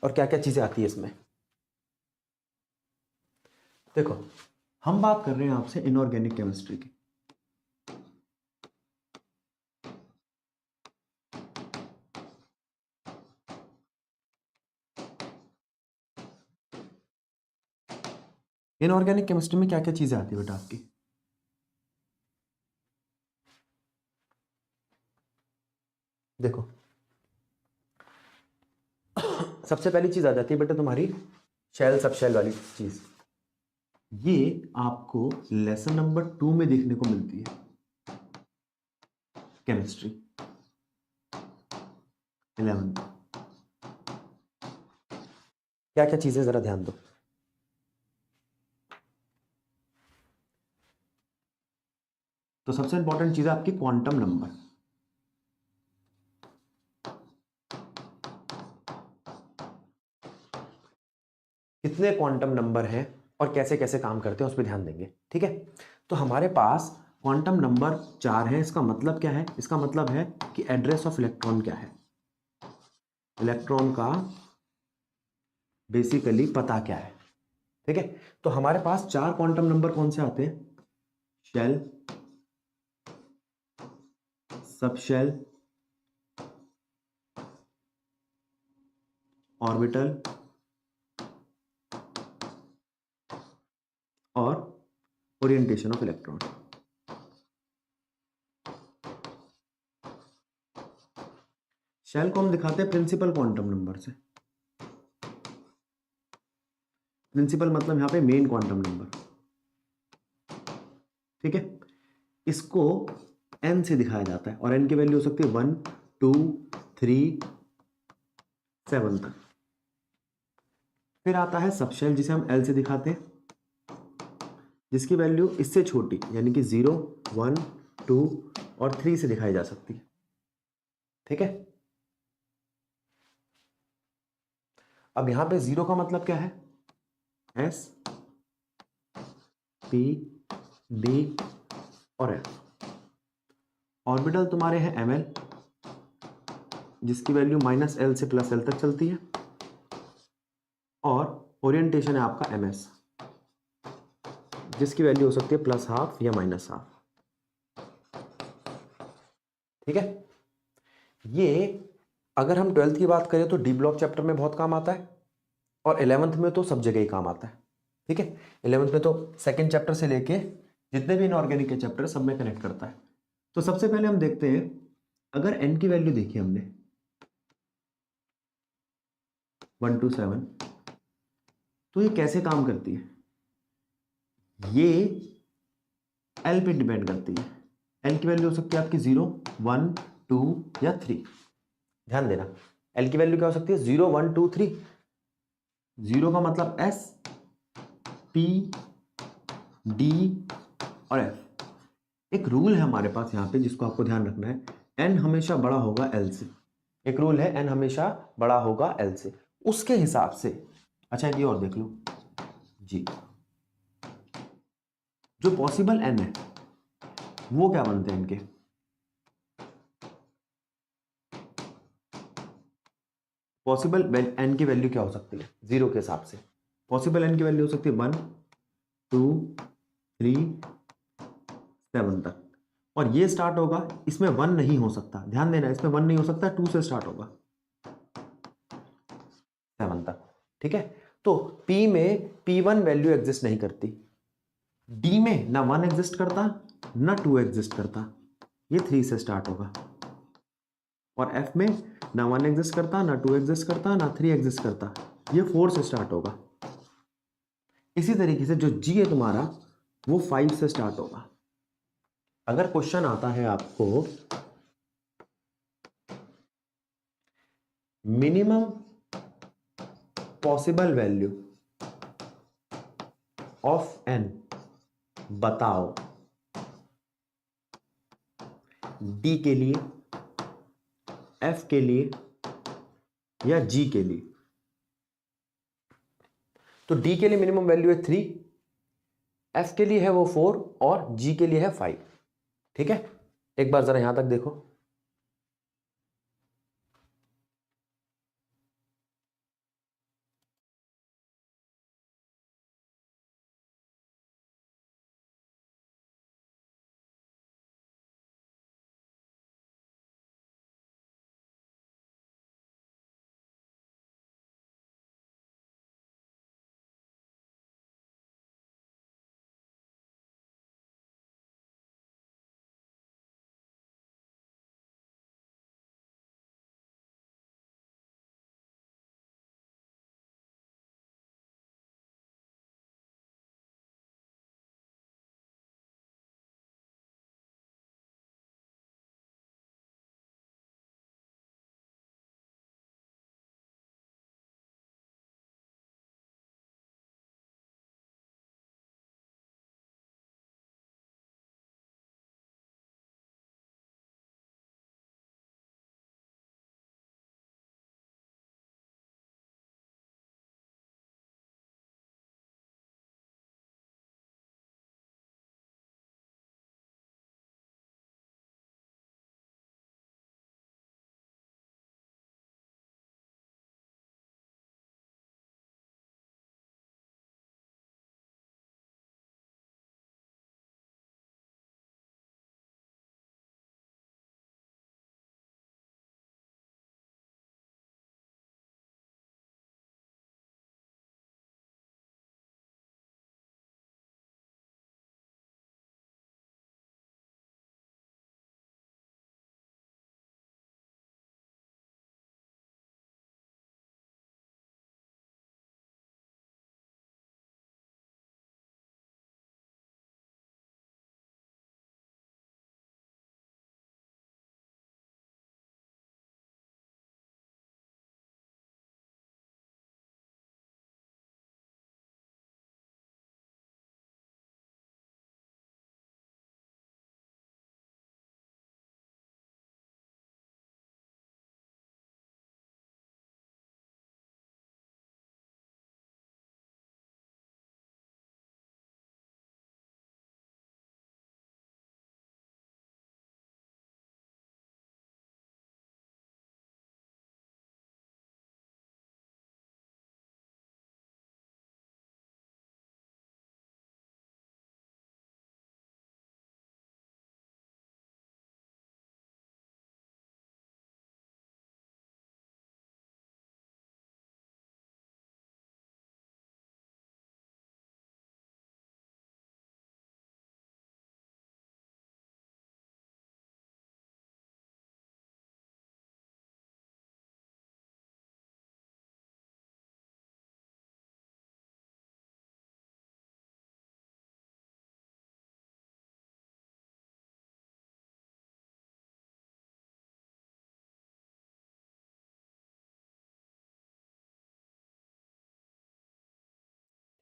और क्या क्या चीजें आती है इसमें। देखो, हम बात कर रहे हैं आपसे इनऑर्गेनिक केमिस्ट्री की। इनऑर्गेनिक केमिस्ट्री में क्या क्या चीजें आती है बेटा आपकी? देखो, सबसे पहली चीज आ जाती है बेटा तुम्हारी शेल सब शेल वाली चीज। ये आपको लेसन नंबर 2 में देखने को मिलती है, केमिस्ट्री 11। क्या क्या चीजें जरा ध्यान दो। तो सबसे इंपॉर्टेंट चीज है आपकी क्वांटम नंबर। कितने क्वांटम नंबर हैं और कैसे कैसे काम करते हैं उस पर ध्यान देंगे, ठीक है। तो हमारे पास क्वांटम नंबर 4 है। इसका मतलब क्या है? इसका मतलब है कि एड्रेस ऑफ इलेक्ट्रॉन क्या है, इलेक्ट्रॉन का बेसिकली पता क्या है, ठीक है। तो हमारे पास 4 क्वांटम नंबर कौन से आते हैं? शेल, सब शेल, ऑर्बिटल और ओरिएंटेशन ऑफ इलेक्ट्रॉन। शेल को हम दिखाते हैं प्रिंसिपल क्वांटम नंबर से। प्रिंसिपल मतलब यहां पे मेन क्वांटम नंबर, ठीक है। इसको n से दिखाया जाता है और n की वैल्यू हो सकती है 1 2 3 7 तक। फिर आता है सबशेल जिसे हम l से दिखाते हैं, जिसकी वैल्यू इससे छोटी यानी कि 0 1 2 और 3 से दिखाई जा सकती है, ठीक है। अब यहां पे 0 का मतलब क्या है? s p d और f। ऑर्बिटल तुम्हारे हैं ml, जिसकी वैल्यू -l से +l तक चलती है, और ओरिएंटेशन है आपका ms, जिसकी वैल्यू हो सकती है +½ या -½ ठीक है। ये अगर हम 12th की बात करें तो डी ब्लॉक चैप्टर में बहुत काम आता है और 11th में तो सब जगह ही काम आता है, ठीक है। 11th में तो सेकंड चैप्टर से लेके जितने भी इनऑर्गेनिक के चैप्टर सब में कनेक्ट करता है। तो सबसे पहले हम देखते हैं, अगर n की वैल्यू देखी हमने 1 to 7, तो ये कैसे काम करती है? ये l पे डिपेंड करती है। l की वैल्यू हो सकती है आपकी 0 1 2 या 3। ध्यान देना, l की वैल्यू क्या हो सकती है? 0 1 2 3। 0 का मतलब s p d और f। एक रूल है हमारे पास यहाँ पे जिसको आपको ध्यान रखना है, n हमेशा बड़ा होगा l से। एक रूल है, n हमेशा बड़ा होगा l से, उसके हिसाब से। अच्छा ये और देख लो जी, जो पॉसिबल n है वो क्या बनते हैं इनके? पॉसिबल n की वैल्यू क्या हो सकती है 0 के हिसाब से? पॉसिबल n की वैल्यू हो सकती है 1 2 3 7 तक। और ये स्टार्ट होगा, इसमें 1 नहीं हो सकता, ध्यान देना, इसमें 1 नहीं हो सकता, 2 से स्टार्ट होगा 7 तक, ठीक है। तो P में P1 वैल्यू एग्जिस्ट नहीं करती, D में ना 1 एग्जिस्ट करता ना 2 एग्जिस्ट करता, ये 3 से स्टार्ट होगा। और F में ना 1 एग्जिस्ट करता ना 2 एग्जिस्ट करता ना 3 एग्जिस्ट करता, ये 4 से स्टार्ट होगा। इसी तरीके से जो G है तुम्हारा वो 5 से स्टार्ट होगा। अगर क्वेश्चन आता है आपको minimum possible value of n बताओ, D के लिए, F के लिए या G के लिए, तो D के लिए मिनिमम वैल्यू है 3, F के लिए है वो 4 और G के लिए है 5, ठीक है। एक बार जरा यहां तक देखो,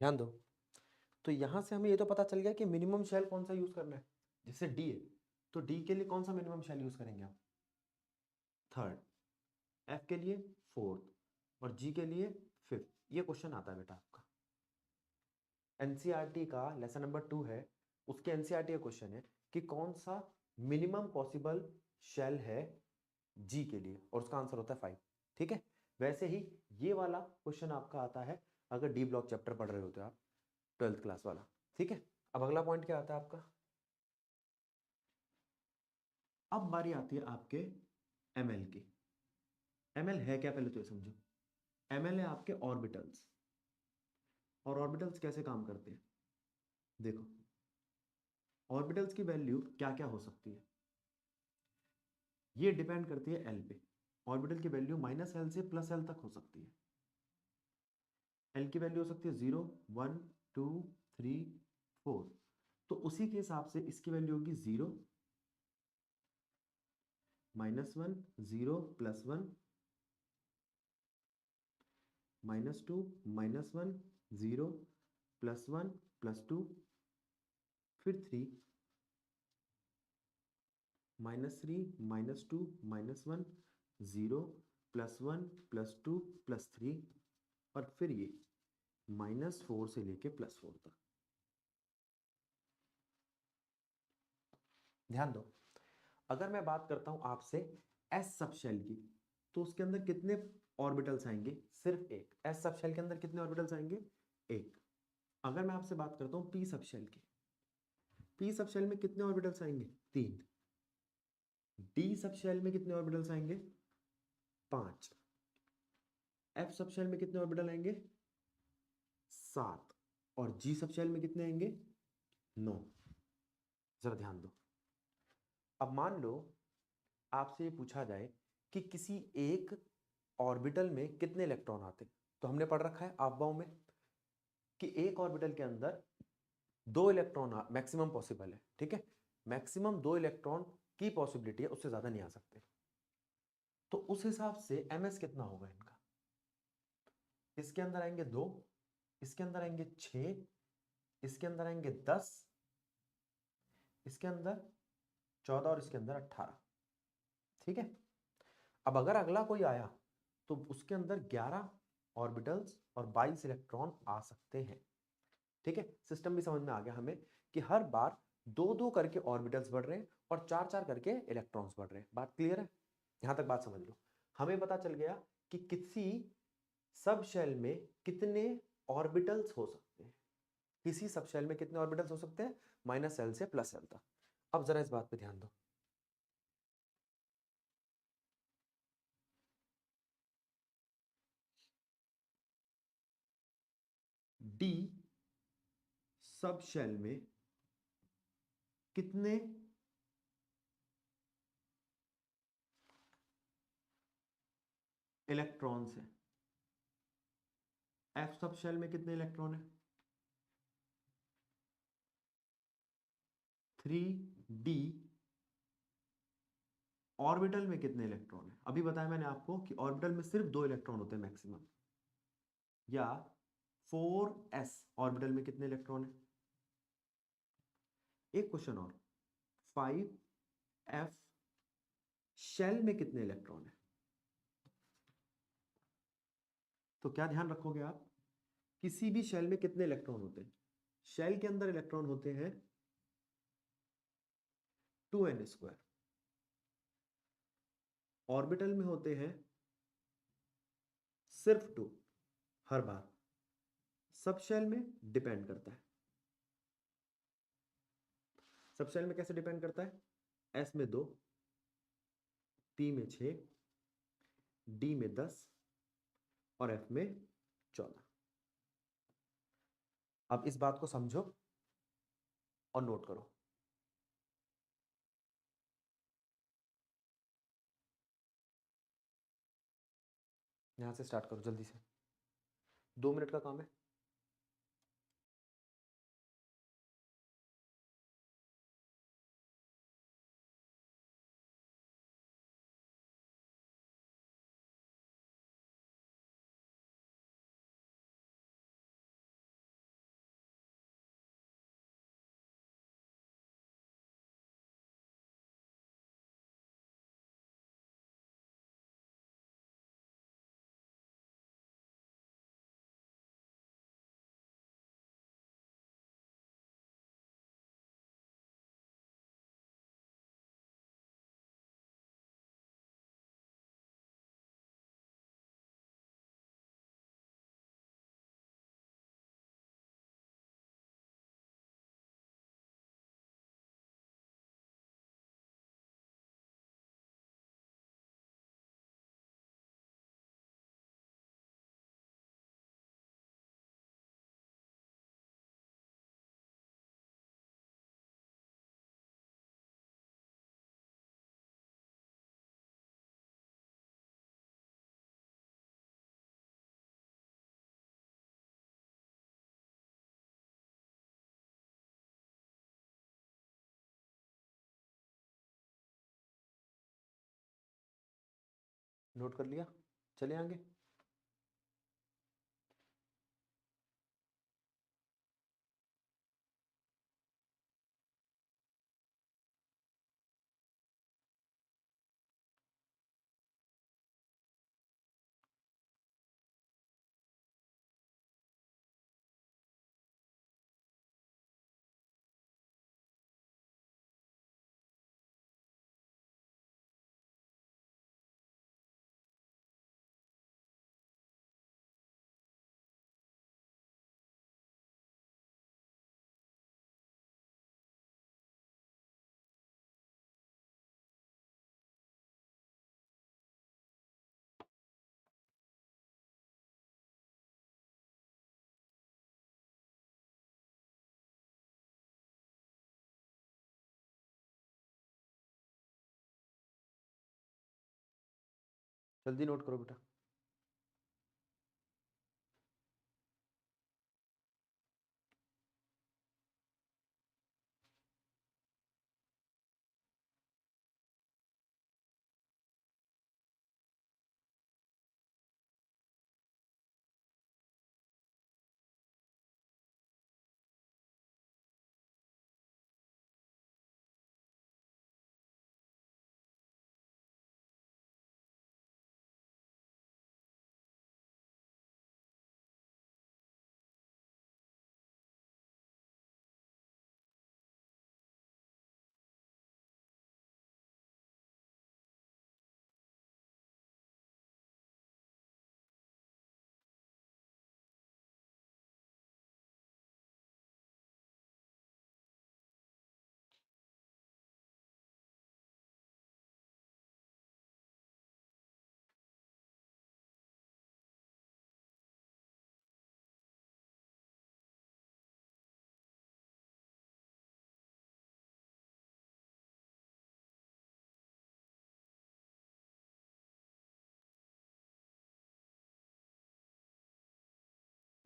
ध्यान दो। तो यहां से हमें ये तो पता चल गया कि मिनिमम शेल कौन सा यूज करना है। जैसे डी है तो डी के लिए कौन सा मिनिमम शेल यूज करेंगे आप? थर्ड। एफ के लिए फोर्थ और जी के लिए फिफ्थ। ये क्वेश्चन आता है बेटा आपका एनसीईआरटी का लेसन नंबर 2 है, उसके एनसीईआरटी का क्वेश्चन है कि कौन सा मिनिमम पॉसिबल शेल है जी के लिए, और उसका आंसर होता है 5। ठीक है, वैसे ही ये वाला क्वेश्चन आपका आता है अगर डी ब्लॉक चैप्टर पढ़ रहे होते हो आप, 12th क्लास वाला। ठीक है, अब अगला पॉइंट क्या आता है आपका? अब बारी आती है आपके एमएल की। एमएल है क्या पहले तो ये समझो। एमएल है आपके ऑर्बिटल्स, और ऑर्बिटल्स कैसे काम करते हैं देखो। ऑर्बिटल्स की वैल्यू क्या क्या हो सकती है, ये डिपेंड करती है एल पे। ऑर्बिटल की वैल्यू -L से +L तक हो सकती है। एल की वैल्यू हो सकती है 0 1 2 3 4। तो उसी के हिसाब से इसकी वैल्यू होगी 0 -1 0 +1 -2 -1 0 +1 +2 फिर 3 -3 -2 -1 0 +1 +2 +3 और फिर ये -4 से लेके +4 तक। ध्यान दो, अगर मैं बात करता हूं आपसे एस सब शेल की, तो उसके अंदर कितने ऑर्बिटल्स आएंगे? सिर्फ एक। एस सब शेल के अंदर कितने ऑर्बिटल्स आएंगे? एक। अगर मैं आपसे बात करता हूं पी सब शेल की, पी सब शेल में कितने ऑर्बिटल्स आएंगे? 3। डी सब शेल में कितने ऑर्बिटल्स आएंगे? 5। एफ सब शेल में कितने ऑर्बिटल आएंगे? 7। और जी सब शेल में कितने आएंगे? 9। जरा ध्यान दो, अब मान लो आपसे ये पूछा जाए कि किसी एक ऑर्बिटल में कितने इलेक्ट्रॉन आते, तो हमने पढ़ रखा है अफवाहों में कि एक ऑर्बिटल के अंदर 2 इलेक्ट्रॉन मैक्सिमम पॉसिबल है। ठीक है, मैक्सिमम 2 इलेक्ट्रॉन की पॉसिबिलिटी है, उससे ज्यादा नहीं आ सकते। तो उस हिसाब से एमएस कितना होगा इनका? इसके अंदर आएंगे 2, इसके अंदर आएंगे 6, इसके अंदर आएंगे 10, इसके अंदर 14 और इसके अंदर 18। ठीक है, अब अगर अगला कोई आया तो उसके अंदर 11 ऑर्बिटल्स और 22 इलेक्ट्रॉन आ सकते हैं। ठीक है, सिस्टम भी समझ में आ गया हमें कि हर बार 2-2 करके ऑर्बिटल्स बढ़ रहे हैं और 4-4 करके इलेक्ट्रॉन्स बढ़ रहे हैं। बात क्लियर है? यहां तक बात समझ लो। हमें पता चल गया कि किसी सब शेल में कितने ऑर्बिटल्स हो सकते हैं। किसी सब शेल में कितने ऑर्बिटल्स हो सकते हैं? -L से +L तक। अब जरा इस बात पे ध्यान दो, डी सब शेल में कितने इलेक्ट्रॉन्स हैं? एफ सब शेल में कितने इलेक्ट्रॉन है? 3D ऑर्बिटल में कितने इलेक्ट्रॉन है? अभी बताया मैंने आपको कि ऑर्बिटल में सिर्फ 2 इलेक्ट्रॉन होते हैं मैक्सिमम। या 4s ऑर्बिटल में कितने इलेक्ट्रॉन है? एक क्वेश्चन और, 5f शेल में कितने इलेक्ट्रॉन है? तो क्या ध्यान रखोगे आप, किसी भी शेल में कितने इलेक्ट्रॉन होते हैं? शेल के अंदर इलेक्ट्रॉन होते हैं 2n²। ऑर्बिटल में होते हैं सिर्फ 2 हर बार। सब शेल में डिपेंड करता है। सब शेल में कैसे डिपेंड करता है? एस में 2, पी में 6, डी में 10 और एफ में 14। अब इस बात को समझो और नोट करो। यहां से स्टार्ट करो जल्दी से, 2 मिनट का काम है। नोट कर लिया, चले आगे। जल्दी नोट करो बेटा।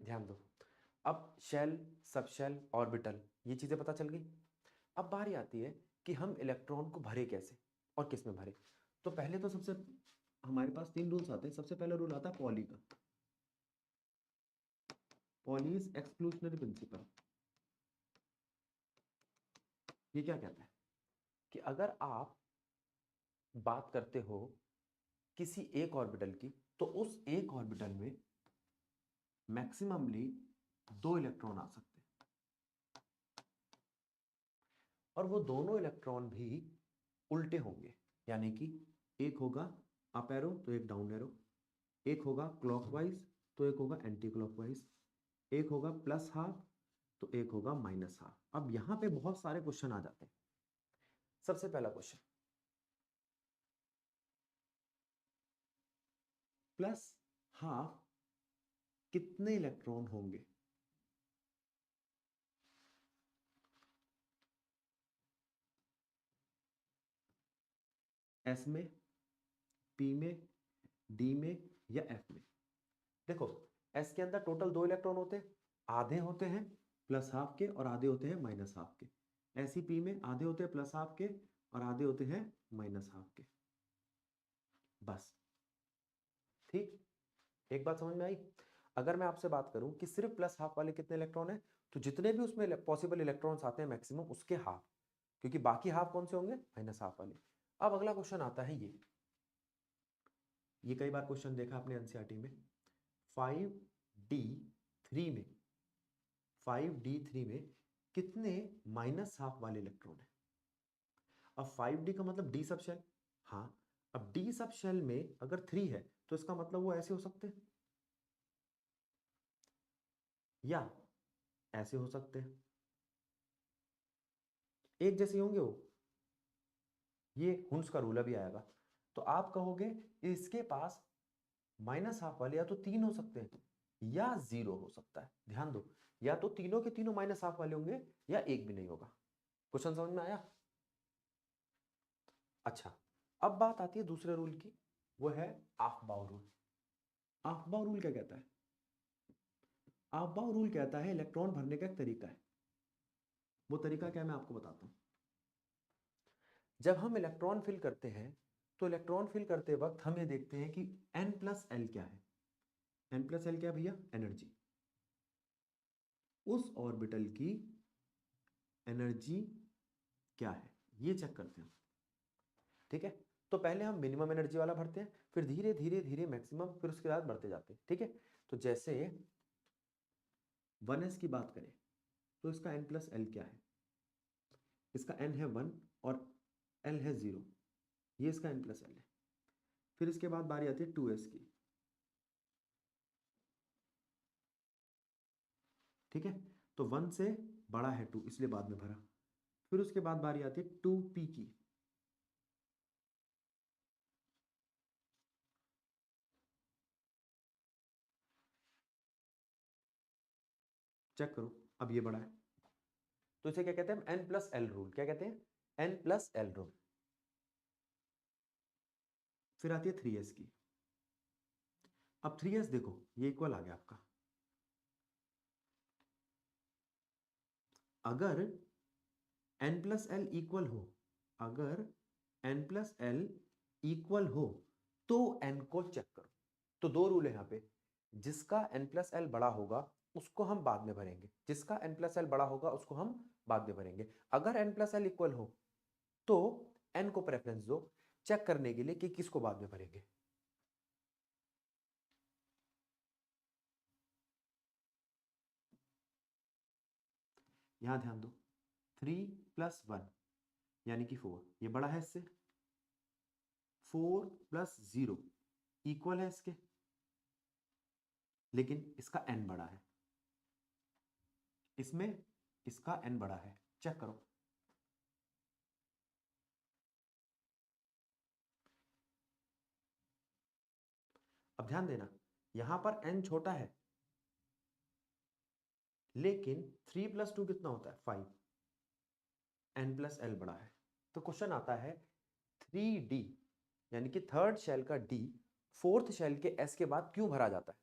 ध्यान दो, अब शेल, सब शेल, ऑर्बिटल, ये चीजें पता चल गई। अब बारी आती है कि हम इलेक्ट्रॉन को भरे कैसे और किस में भरे। तो पहले तो सबसे हमारे पास 3 रूल्स आते हैं। सबसे पहला रूल आता है पॉली का, पॉलीज एक्सक्लूशनरी प्रिंसिपल। ये क्या कहता है कि अगर आप बात करते हो किसी एक ऑर्बिटल की, तो उस एक ऑर्बिटल में मैक्सिममली 2 इलेक्ट्रॉन आ सकते हैं, और वो दोनों इलेक्ट्रॉन भी उल्टे होंगे। यानी कि एक होगा अप एरो तो एक डाउन एरो, एक होगा क्लॉकवाइज तो एक होगा एंटी क्लॉकवाइज, एक होगा प्लस हाफ तो एक होगा माइनस हाफ। अब यहां पे बहुत सारे क्वेश्चन आ जाते हैं। सबसे पहला क्वेश्चन, प्लस हाफ कितने इलेक्ट्रॉन होंगे? एस में, पी में, डी में या एफ में? देखो, एस के अंदर टोटल 2 इलेक्ट्रॉन होते हैं, आधे होते हैं प्लस हाफ के और आधे होते हैं माइनस हाफ के। ऐसी पी में आधे होते हैं प्लस हाफ के और आधे होते हैं माइनस हाफ के। बस, ठीक। एक बात समझ में आई? अगर मैं आपसे बात करूं कि सिर्फ प्लस हाफ वाले कितने इलेक्ट्रॉन हैं, तो जितने भी उसमें पॉसिबल इलेक्ट्रॉन्स आते हैं मैक्सिमम उसके हाफ, क्योंकि बाकी हाफ कौन से होंगे? माइनस हाफ वाले। अब अगला क्वेश्चन आता है ये कई बार क्वेश्चन देखा आपने एनसीईआरटी में। 5d3 में 5d3 में कितने माइनस हाफ वाले इलेक्ट्रॉन है? अब 5d का मतलब डी सब शेल। हाँ, अब डी सब शेल में अगर 3 है तो इसका मतलब वो ऐसे हो सकते हैं या ऐसे हो सकते हैं, एक जैसे होंगे वो। ये हुंस का रूल अभी आएगा। तो आप कहोगे इसके पास माइनस हाफ वाले या तो 3 हो सकते हैं या 0 हो सकता है। ध्यान दो, या तो तीनों के तीनों माइनस हाफ वाले होंगे या एक भी नहीं होगा। क्वेश्चन समझ में आया? अच्छा, अब बात आती है दूसरे रूल की, वो है आफ्बाउ रूल। आफ्बाउ रूल क्या कहता है? आफ्बाउ रूल कहता है इलेक्ट्रॉन भरने का एक तरीका है। वो तरीका क्या है मैं आपको बताता हूं। जब हम इलेक्ट्रॉन फिल करते हैं तो इलेक्ट्रॉन फिल करते वक्त हम ये देखते हैं कि n प्लस एल क्या है। n प्लस एल क्या भैया? एनर्जी। उस ऑर्बिटल की एनर्जी क्या है ये चेक करते हैं। ठीक है, तो पहले हम मिनिमम एनर्जी वाला भरते हैं, फिर धीरे धीरे धीरे मैक्सिमम, फिर उसके बाद बढ़ते जाते हैं। ठीक है, तो जैसे 1s की बात करें तो इसका n प्लस एल क्या है? इसका n है 1 और l है 0, ये इसका n प्लस एल है। फिर इसके बाद बारी आती है 2s की। ठीक है, तो 1 से बड़ा है 2 इसलिए बाद में भरा। फिर उसके बाद बारी आती है 2p की। चेक करो, अब ये बड़ा है, तो इसे क्या कहते हैं? n plus L rule. क्या कहते हैं? n plus L rule. फिर आती है 3s की। अब 3s देखो, ये इक्वल आ गया आपका। अगर n प्लस एल इक्वल हो, अगर n प्लस एल इक्वल हो तो n को चेक करो। तो दो रूल है यहाँ पे, जिसका n प्लस एल बड़ा होगा उसको हम बाद में भरेंगे, जिसका n प्लस एल बड़ा होगा उसको हम बाद में भरेंगे। अगर n प्लस एल इक्वल हो तो n को प्रेफरेंस दो चेक करने के लिए कि किसको बाद में भरेंगे। यहां ध्यान दो, 3 प्लस 1 यानी कि 4, ये बड़ा है इससे। 4 प्लस 0 इक्वल है इसके, लेकिन इसका n बड़ा है, इसमें इसका n बड़ा है। चेक करो, अब ध्यान देना, यहां पर n छोटा है, लेकिन 3 प्लस 2 कितना होता है? 5। n प्लस एल बड़ा है, तो क्वेश्चन आता है 3d यानी कि थर्ड शेल का d फोर्थ शेल के s के बाद क्यों भरा जाता है?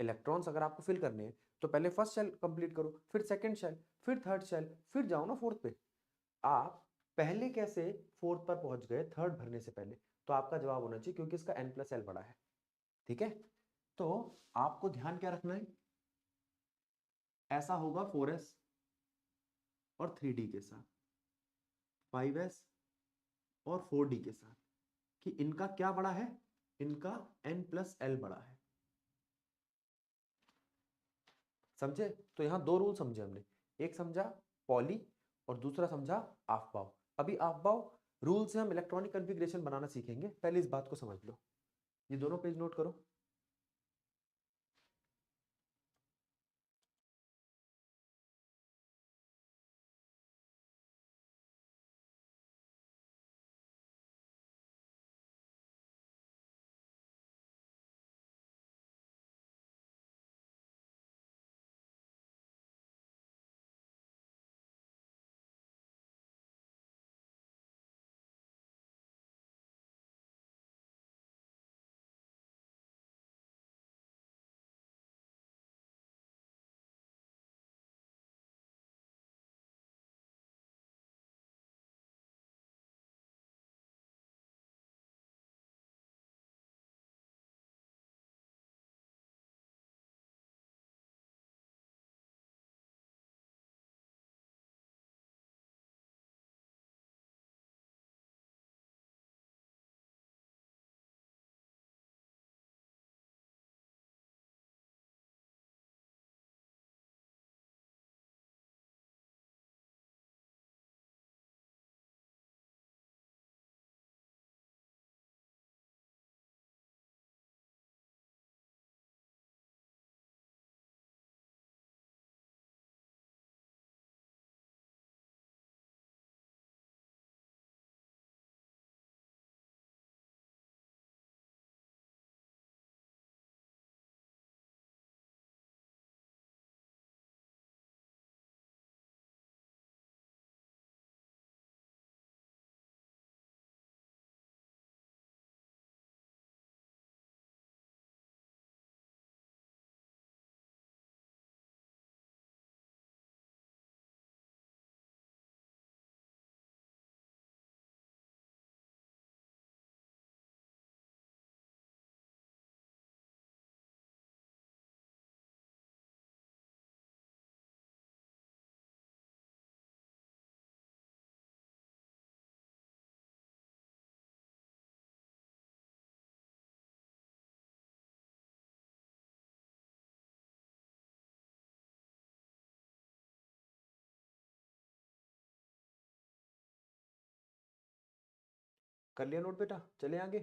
इलेक्ट्रॉन्स अगर आपको फिल करने हैं तो पहले फर्स्ट शेल कंप्लीट करो, फिर सेकंड शेल, फिर थर्ड शेल, फिर जाओ ना फोर्थ पे। आप पहले कैसे फोर्थ पर पहुंच गए थर्ड भरने से पहले? तो आपका जवाब होना चाहिए क्योंकि इसका n प्लस एल बड़ा है। ठीक है, तो आपको ध्यान क्या रखना है? ऐसा होगा 4s और 3d के साथ, 5s और 4d के साथ, कि इनका क्या बड़ा है? इनका n प्लस एल बड़ा है। समझे? तो यहां दो रूल समझे हमने, एक समझा पॉली और दूसरा समझा आफ्बाउ। अभी आफ्बाउ रूल से हम इलेक्ट्रॉनिक कॉन्फ़िगरेशन बनाना सीखेंगे, पहले इस बात को समझ लो। ये दोनों पेज नोट करो। कर लिया नोट बेटा, चले आगे।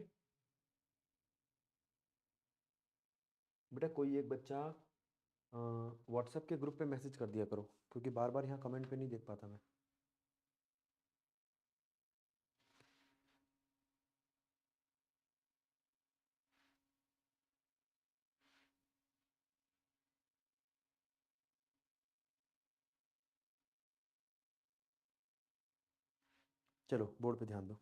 बेटा कोई एक बच्चा व्हाट्सएप के ग्रुप पे मैसेज कर दिया करो, क्योंकि बार बार यहाँ कमेंट पे नहीं देख पाता मैं। चलो बोर्ड पे ध्यान दो।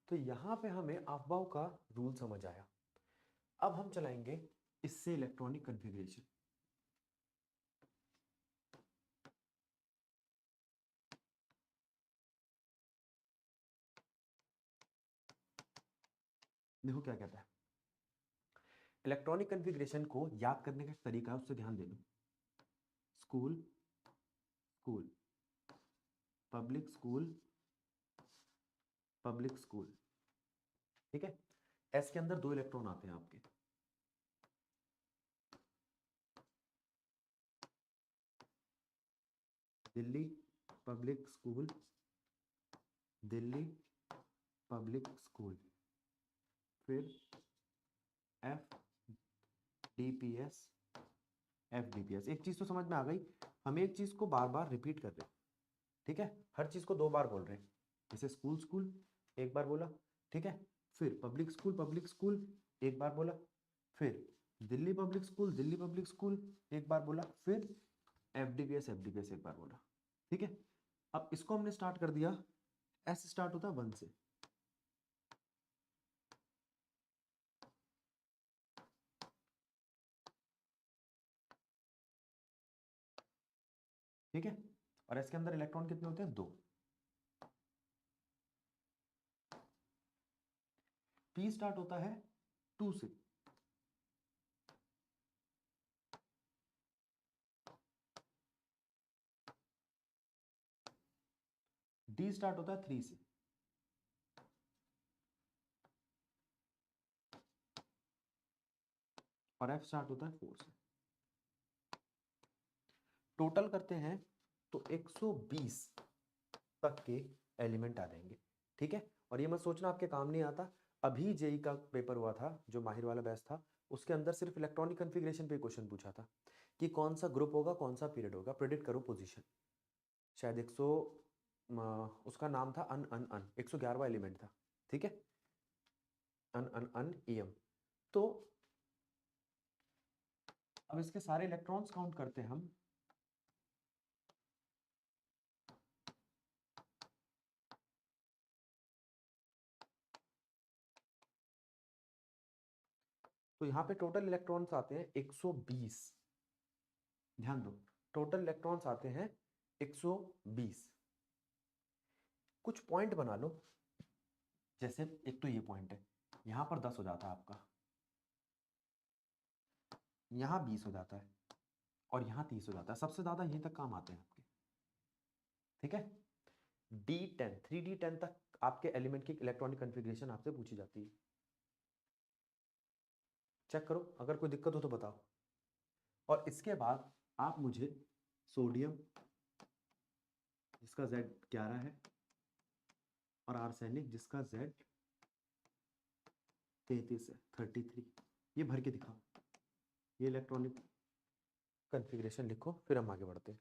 तो यहाँ पे हमें अफबाउ का रूल समझ आया। अब हम चलाएंगे इससे इलेक्ट्रॉनिक कन्फिग्रेशन। देखो क्या कहता है, इलेक्ट्रॉनिक कन्फिग्रेशन को याद करने का तरीका है, उससे ध्यान दे लो। School, school, public school, public school, ठीक है। एस के अंदर 2 इलेक्ट्रॉन आते हैं आपके। Delhi public school, Delhi public school, फिर F D P S, F D P S. एक चीज तो समझ में आ गई, हम एक चीज को बार बार रिपीट कर रहे हैं, ठीक है। हर चीज को 2 बार बोल रहे हैं। जैसे स्कूल, स्कूल एक बार बोला, ठीक है। फिर पब्लिक स्कूल, पब्लिक स्कूल एक बार बोला। फिर Delhi public school, Delhi public school एक बार बोला। फिर एफडीपीएस, एफडीपीएस एक बार बोला, ठीक है। अब इसको हमने स्टार्ट कर दिया, एस स्टार्ट होता है 1 से। ठीक है, और एस के अंदर इलेक्ट्रॉन कितने होते हैं? 2। पी स्टार्ट होता है 2 से। डी स्टार्ट होता है 3 से। और एफ स्टार्ट होता है 4 से। टोटल करते हैं तो 120 तक के एलिमेंट आ जाएंगे, ठीक है। और ये मत सोचना आपके काम नहीं आता। अभी जेई का पेपर हुआ था, जो माहिर वाला बैच था, उसके अंदर सिर्फ इलेक्ट्रॉनिक कॉन्फ़िगरेशन पे क्वेश्चन पूछा था कि कौन सा ग्रुप होगा, कौन सा पीरियड होगा, प्रेडिक्ट करो पोजीशन। शायद 100 उसका नाम था अन अन अन, 111वां एलिमेंट था, ठीक है। अन अन अन एम। तो अब इसके सारे इलेक्ट्रॉन्स काउंट करते हैं हम। तो यहाँ पे टोटल इलेक्ट्रॉन्स आते हैं 120। ध्यान दो, टोटल इलेक्ट्रॉन्स आते हैं 120। कुछ पॉइंट बना लो, जैसे एक तो ये पॉइंट है, यहां पर 10 हो जाता है आपका, यहां 20 हो जाता है, और यहां 30 हो जाता है। सबसे ज्यादा यहीं तक काम आते हैं आपके, ठीक है। D10, 3D10 तक आपके एलिमेंट की इलेक्ट्रॉनिक कॉन्फ़िगरेशन आपसे पूछी जाती है। चेक करो, अगर कोई दिक्कत हो तो बताओ। और इसके बाद आप मुझे सोडियम, जिसका Z11 है, और आर्सेनिक, जिसका Z33 है, 33, ये भर के दिखाओ। ये इलेक्ट्रॉनिक कॉन्फ़िगरेशन लिखो, फिर हम आगे बढ़ते हैं।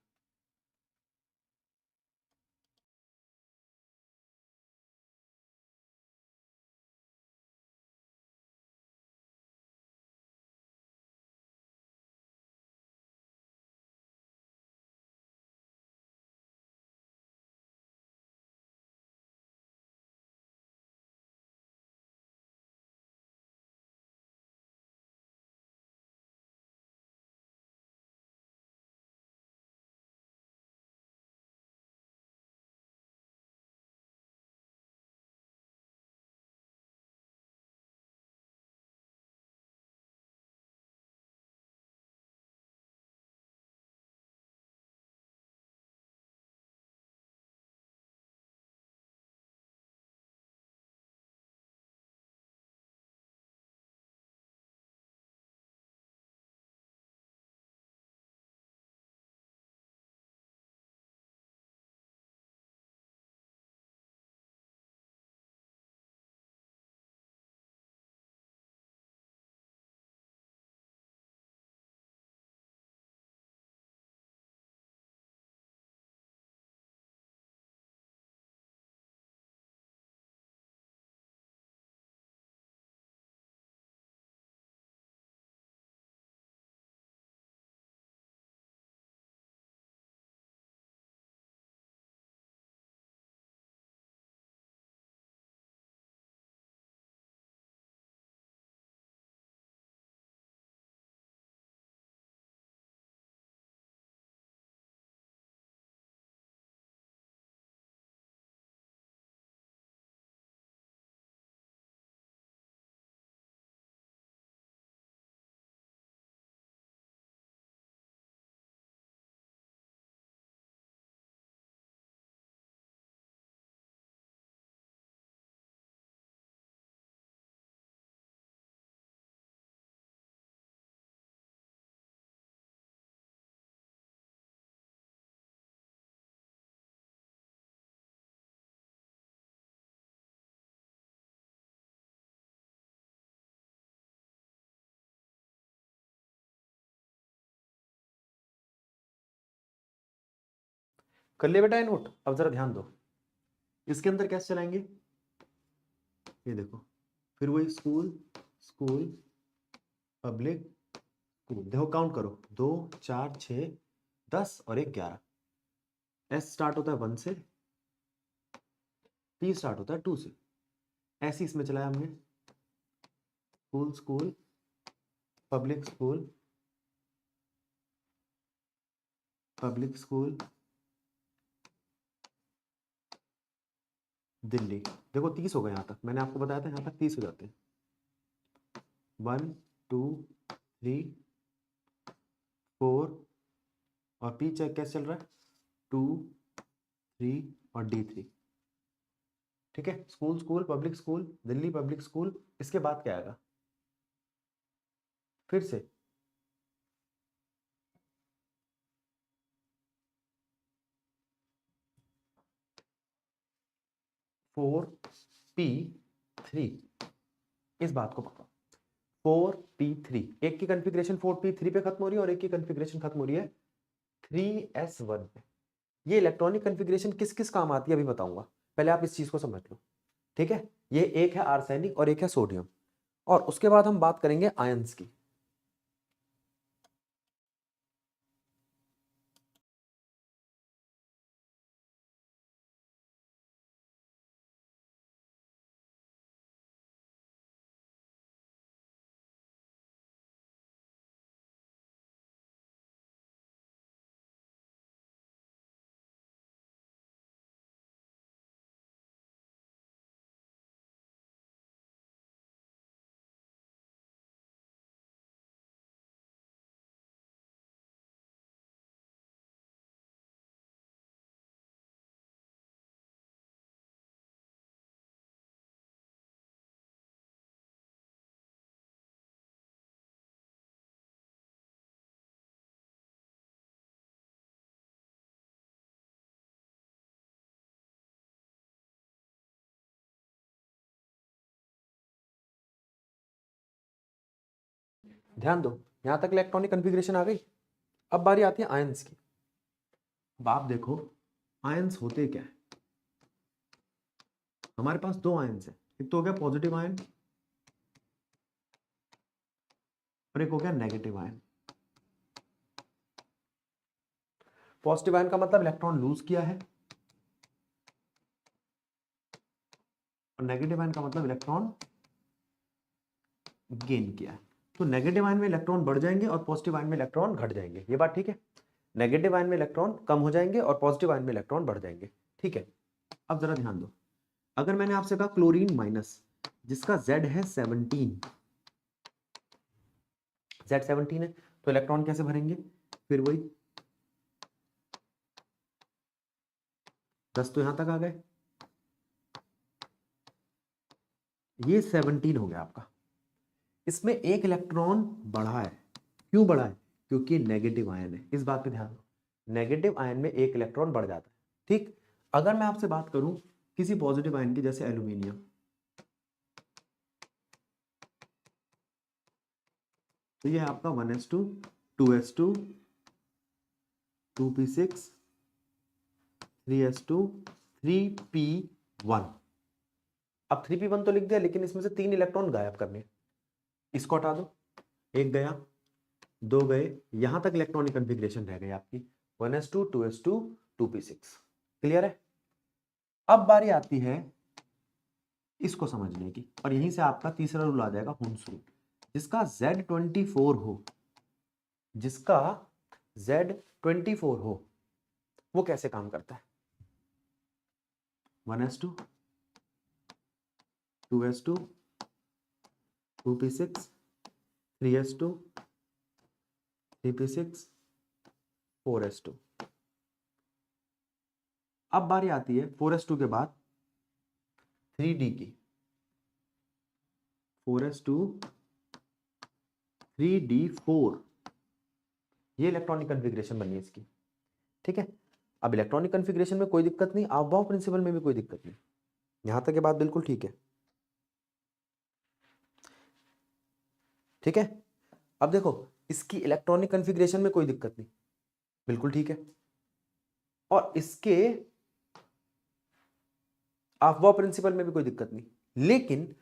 कर लिया बेटा इनपुट। अब जरा ध्यान दो, इसके अंदर कैसे चलाएंगे, ये देखो, फिर वही स्कूल स्कूल पब्लिक स्कूल, देखो काउंट करो, 2 4 6 10 और 1 11। एस स्टार्ट होता है 1 से, टी स्टार्ट होता है 2 से। ऐसे इसमें चलाया हमने, school school public school public school Delhi. देखो 30 हो गए, यहाँ तक मैंने आपको बताया था, यहाँ तक 30 हो जाते हैं। 1 2 3 4 और पी चेक कैसे चल रहा है, 2 3 और D3। ठीक है, school school public school Delhi public school. इसके बाद क्या आएगा, फिर से फोर पी थ्री, इस बात को पकड़ो, 4P3, एक की कॉन्फ़िगरेशन 4P3 पे खत्म हो रही है और एक की कॉन्फ़िगरेशन खत्म हो रही है 3S1 पे। ये इलेक्ट्रॉनिक कॉन्फ़िगरेशन किस किस काम आती है अभी बताऊंगा, पहले आप इस चीज को समझ लो। ठीक है, ये एक है आर्सेनिक और एक है सोडियम, और उसके बाद हम बात करेंगे आयंस की। ध्यान दो, यहां तक इलेक्ट्रॉनिक कॉन्फ़िगरेशन आ गई। अब बारी आती है आयंस की। अब आप देखो आयंस होते क्या है, हमारे पास दो आयंस है, एक तो हो गया पॉजिटिव आयन और एक हो गया नेगेटिव आयन। पॉजिटिव आयन का मतलब इलेक्ट्रॉन लूज किया है, और नेगेटिव आयन का मतलब इलेक्ट्रॉन गेन किया है। तो नेगेटिव आयन में इलेक्ट्रॉन बढ़ जाएंगे और पॉजिटिव आयन में इलेक्ट्रॉन घट जाएंगे, ये बात ठीक है। नेगेटिव आयन में इलेक्ट्रॉन कम हो जाएंगे और पॉजिटिव आयन में इलेक्ट्रॉन बढ़ जाएंगे। ठीक है, अब जरा ध्यान दो, अगर मैंने आपसे कहा क्लोरीन माइनस, जिसका Z है 17, Z17 है, तो इलेक्ट्रॉन कैसे भरेंगे, फिर वही 10 तो यहां तक आ गए, ये 17 हो गया आपका। इसमें एक इलेक्ट्रॉन बढ़ा है, क्यों बढ़ा है, क्योंकि नेगेटिव आयन है। इस बात पे ध्यान दो, नेगेटिव आयन में एक इलेक्ट्रॉन बढ़ जाता है। ठीक, अगर मैं आपसे बात करूं किसी पॉजिटिव आयन की, जैसे एल्यूमिनियम, तो ये है आपका 1s2 2s2 2p6 3s2 3p1। अब 3p1 तो लिख दिया, लेकिन इसमें से 3 इलेक्ट्रॉन गायब करने हैं, इसको हटा दो, एक गया, दो गए, यहां तक इलेक्ट्रॉनिक कॉन्फ़िगरेशन रह गई आपकी 1s2 2s2 2p6। क्लियर है। अब बारी आती है इसको समझने की, और यहीं से आपका तीसरा रूल आ जाएगा हुन्स रूल। जिसका Z24 हो, जिसका Z24 हो, वो कैसे काम करता है, 1s2 2s2 2p6 3s2 3p6 4s2। अब बारी आती है 4s2 के बाद 3d की, 4s2 3d4, ये इलेक्ट्रॉनिक कॉन्फ़िगरेशन बनी है इसकी। ठीक है, अब इलेक्ट्रॉनिक कॉन्फ़िगरेशन में कोई दिक्कत नहीं, अफबाउ प्रिंसिपल में भी कोई दिक्कत नहीं, यहां तक ये बात बिल्कुल ठीक है। ठीक है, अब देखो इसकी इलेक्ट्रॉनिक कॉन्फ़िगरेशन में कोई दिक्कत नहीं, बिल्कुल ठीक है। और इसके अफवाह प्रिंसिपल में भी कोई दिक्कत नहीं, लेकिन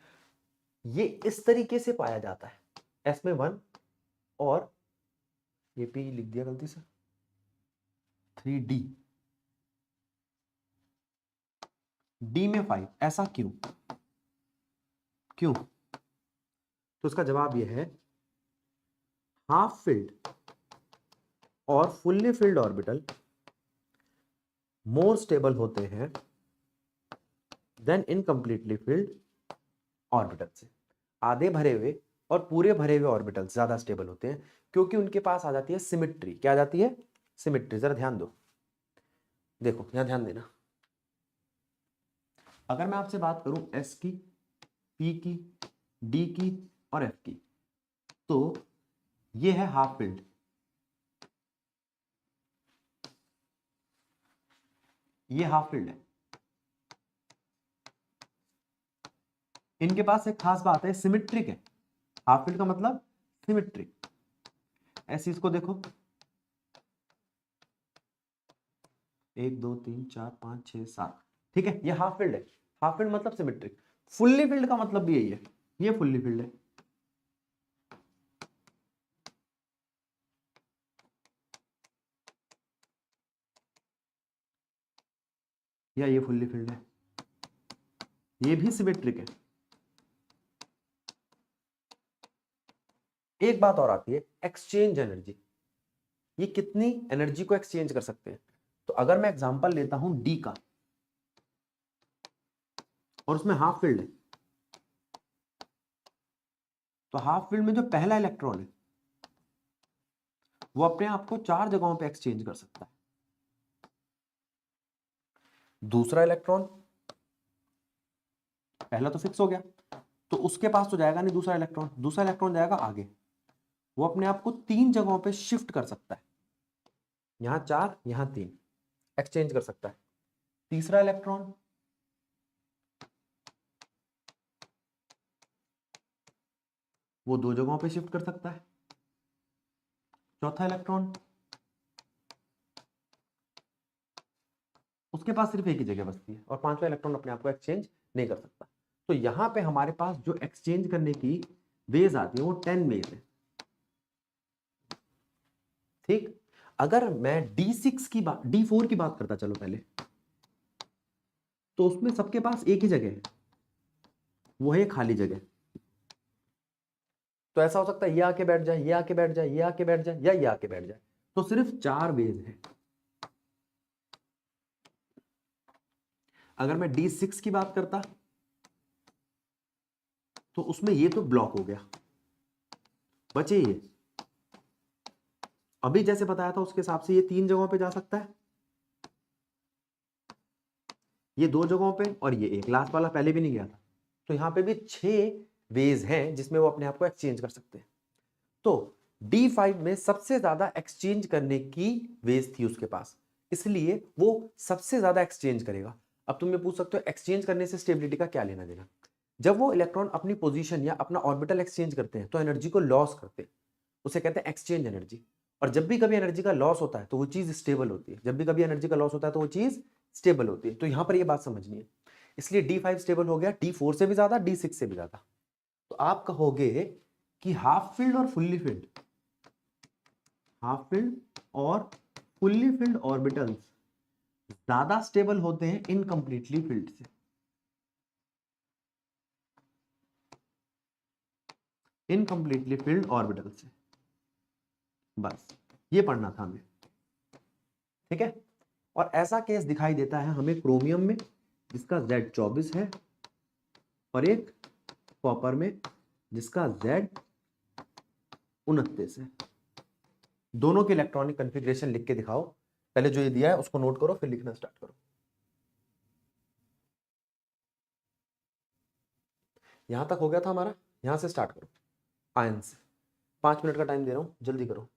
ये इस तरीके से पाया जाता है, एस में 1 और ये पी लिख दिया गलती से 3D, डी में 5, ऐसा क्यों? क्यों? तो इसका जवाब ये है, हाफ फिल्ड और fully filled orbital more stable होते हैं देन इनकम्प्लीटली फिल्ड ऑर्बिटल से। आधे भरे हुए और पूरे भरे हुए ऑर्बिटल ज्यादा स्टेबल होते हैं, क्योंकि उनके पास आ जाती है सिमिट्री। क्या आ जाती है? सिमिट्री। जरा ध्यान दो, देखो यहां ध्यान देना। अगर मैं आपसे बात करूं एस की, पी की, डी की और एफ की, तो ये है हाफ फिल्ड, ये हाफ फील्ड है। इनके पास एक खास बात है, सिमेट्रिक है। हाफ फील्ड का मतलब सिमेट्रिक। ऐसे इसको देखो, 1 2 3 4 5 6 7, ठीक है, ये हाफ फील्ड है। हाफ फील्ड मतलब सिमेट्रिक। फुल्ली फील्ड का मतलब भी यही है, ये फुल्ली फील्ड है। या ये फुल्ली फील्ड है, ये भी सिमेट्रिक है। एक बात और आती है, एक्सचेंज एनर्जी। ये कितनी एनर्जी को एक्सचेंज कर सकते हैं? तो अगर मैं एग्जांपल लेता हूं डी का, और उसमें हाफ फील्ड है, तो हाफ फील्ड में जो पहला इलेक्ट्रॉन है वो अपने आप को 4 जगहों पे एक्सचेंज कर सकता है। दूसरा इलेक्ट्रॉन, पहला तो फिक्स हो गया, तो उसके पास तो जाएगा नहीं दूसरा इलेक्ट्रॉन, दूसरा इलेक्ट्रॉन जाएगा आगे, वो अपने आप को 3 जगहों पे शिफ्ट कर सकता है। यहां 4, यहां 3, एक्सचेंज कर सकता है। तीसरा इलेक्ट्रॉन, वो 2 जगहों पे शिफ्ट कर सकता है। चौथा इलेक्ट्रॉन, उसके पास सिर्फ एक ही जगह बचती है, और पांचवा इलेक्ट्रॉन अपने आप को एक्सचेंज नहीं कर सकता। तो यहां पे हमारे पास जो एक्सचेंज करने की वेज आती है वो 10 वेज है, ठीक। अगर मैं D6 की बात, D4 की बात करता चलो पहले, तो उसमें सबके पास एक ही जगह है, वो है खाली जगह। तो ऐसा हो सकता है ये आके बैठ जाए, ये आके बैठ जाए, ये आके बैठ जाए, या ये आके बैठ जाए। तो सिर्फ 4 वेज है। अगर मैं D6 की बात करता, तो उसमें ये तो ब्लॉक हो गया, बचे ये। अभी जैसे बताया था उसके हिसाब से ये 3 जगहों पे जा सकता है, ये 2 जगहों पे, और ये एक लास्ट वाला पहले भी नहीं गया था। तो यहां पे भी 6 वेज हैं जिसमें वो अपने आप को एक्सचेंज कर सकते हैं। तो D5 में सबसे ज्यादा एक्सचेंज करने की वेज थी उसके पास, इसलिए वो सबसे ज्यादा एक्सचेंज करेगा। अब तुम ये पूछ सकते हो एक्सचेंज करने से स्टेबिलिटी का क्या लेना देना? जब वो इलेक्ट्रॉन अपनी पोजीशन या अपना ऑर्बिटल एक्सचेंज करते हैं तो एनर्जी को लॉस करते हैं, उसे कहते हैं एक्सचेंज एनर्जी। और जब भी कभी एनर्जी का लॉस होता है तो वो चीज स्टेबल होती है, जब भी कभी एनर्जी का लॉस होता है तो वो चीज स्टेबल होती है। तो यहां पर ये बात समझनी है। इसलिए D5 स्टेबल हो गया, D4 से भी ज्यादा, D6 से भी ज्यादा। तो आप कहोगे कि हाफ फील्ड और फुल्ली फील्ड, हाफ फील्ड और फुल्ली फील्ड ऑर्बिटल्स ज्यादा स्टेबल होते हैं इनकम्प्लीटली फील्ड से। इनकम्प्लीटली फील्ड ऑर्बिटल से, बस ये पढ़ना था हमें, ठीक है। और ऐसा केस दिखाई देता है हमें क्रोमियम में, जिसका Z24 है, और एक कॉपर में जिसका Z29 है। दोनों के इलेक्ट्रॉनिक कॉन्फ़िगरेशन लिख के दिखाओ। पहले जो ये दिया है उसको नोट करो, फिर लिखना स्टार्ट करो। यहां तक हो गया था हमारा, यहां से स्टार्ट करो आयन से। 5 मिनट का टाइम दे रहा हूं, जल्दी करो।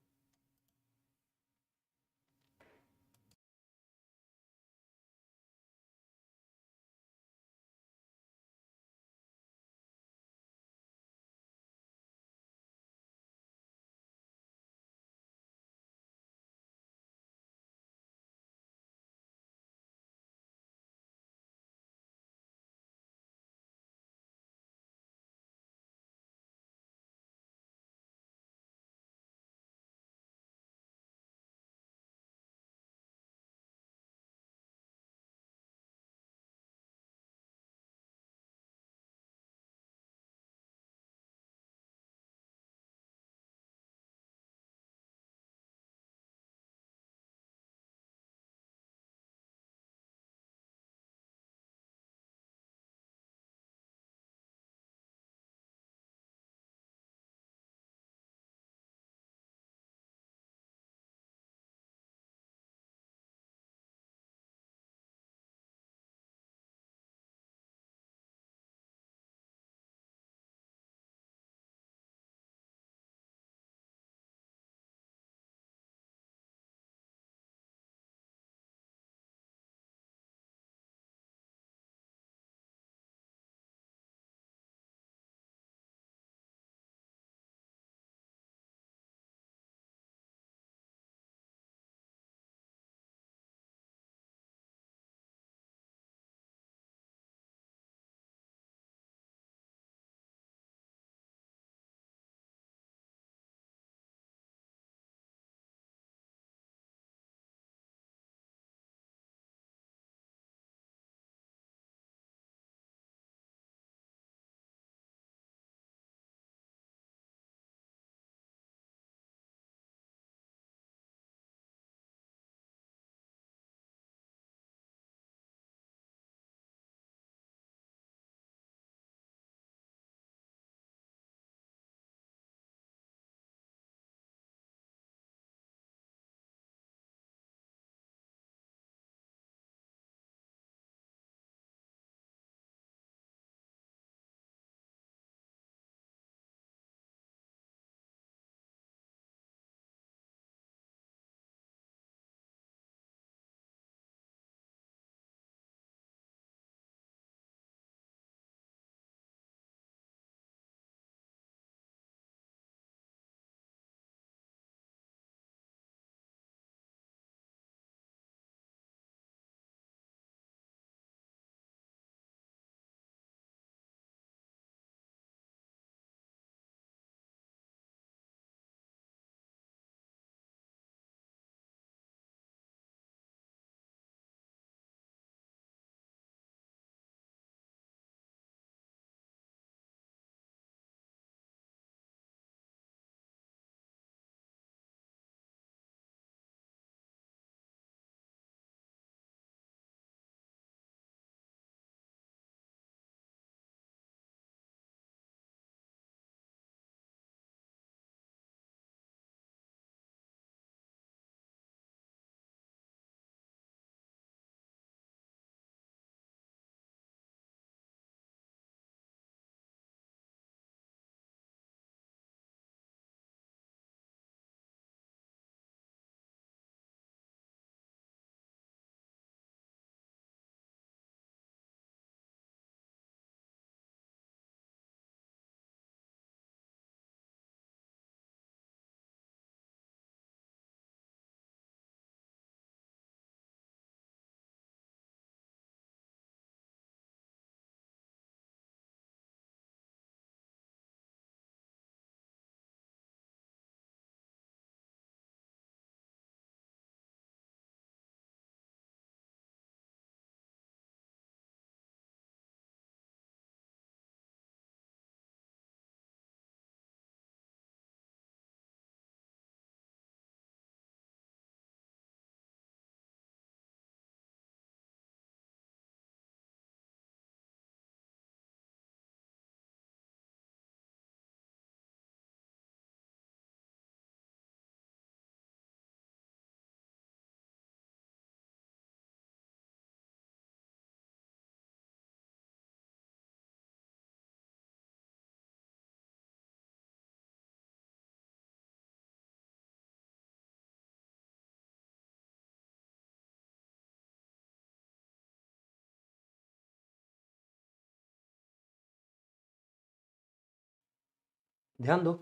ध्यान दो,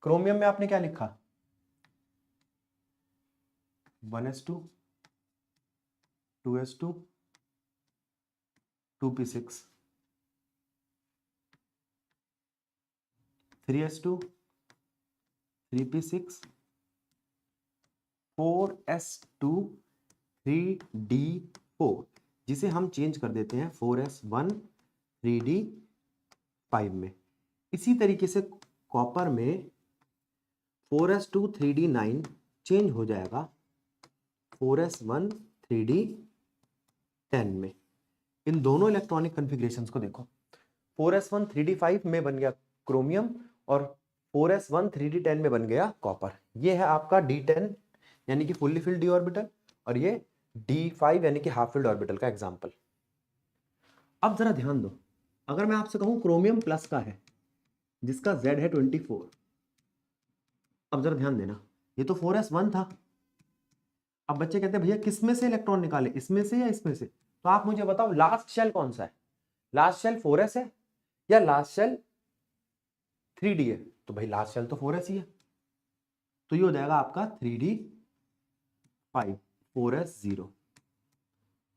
क्रोमियम में आपने क्या लिखा, 1s2 2s2 2p6 3s2 3p6 4s2 3d4, जिसे हम चेंज कर देते हैं 4s1 3d5 में। इसी तरीके से कॉपर में 4s2 3d9 चेंज हो जाएगा 4s1 3d10 में। इन दोनों इलेक्ट्रॉनिक कॉन्फ़िगरेशंस को देखो, 4s1 3d5 में बन गया क्रोमियम और 4s1 3d10 में बन गया कॉपर। ये है आपका d10 यानी कि फुल्ली फिल्ड डी ऑर्बिटल, और ये d5 यानी कि हाफ फिल्ड ऑर्बिटल का एग्जांपल। अब जरा ध्यान दो, अगर मैं आपसे कहूं क्रोमियम प्लस का है जिसका Z है 24, अब जरा ध्यान देना, ये तो 4s1 था। अब बच्चे कहते हैं भैया किस में से इलेक्ट्रॉन निकाले, इसमें से या इसमें से? तो आप मुझे बताओ लास्ट शेल कौन सा है, लास्ट शेल 4s है या लास्ट शेल 3d है? तो भाई लास्ट शेल तो 4s ही है, तो ये हो जाएगा आपका 3d5 4s0।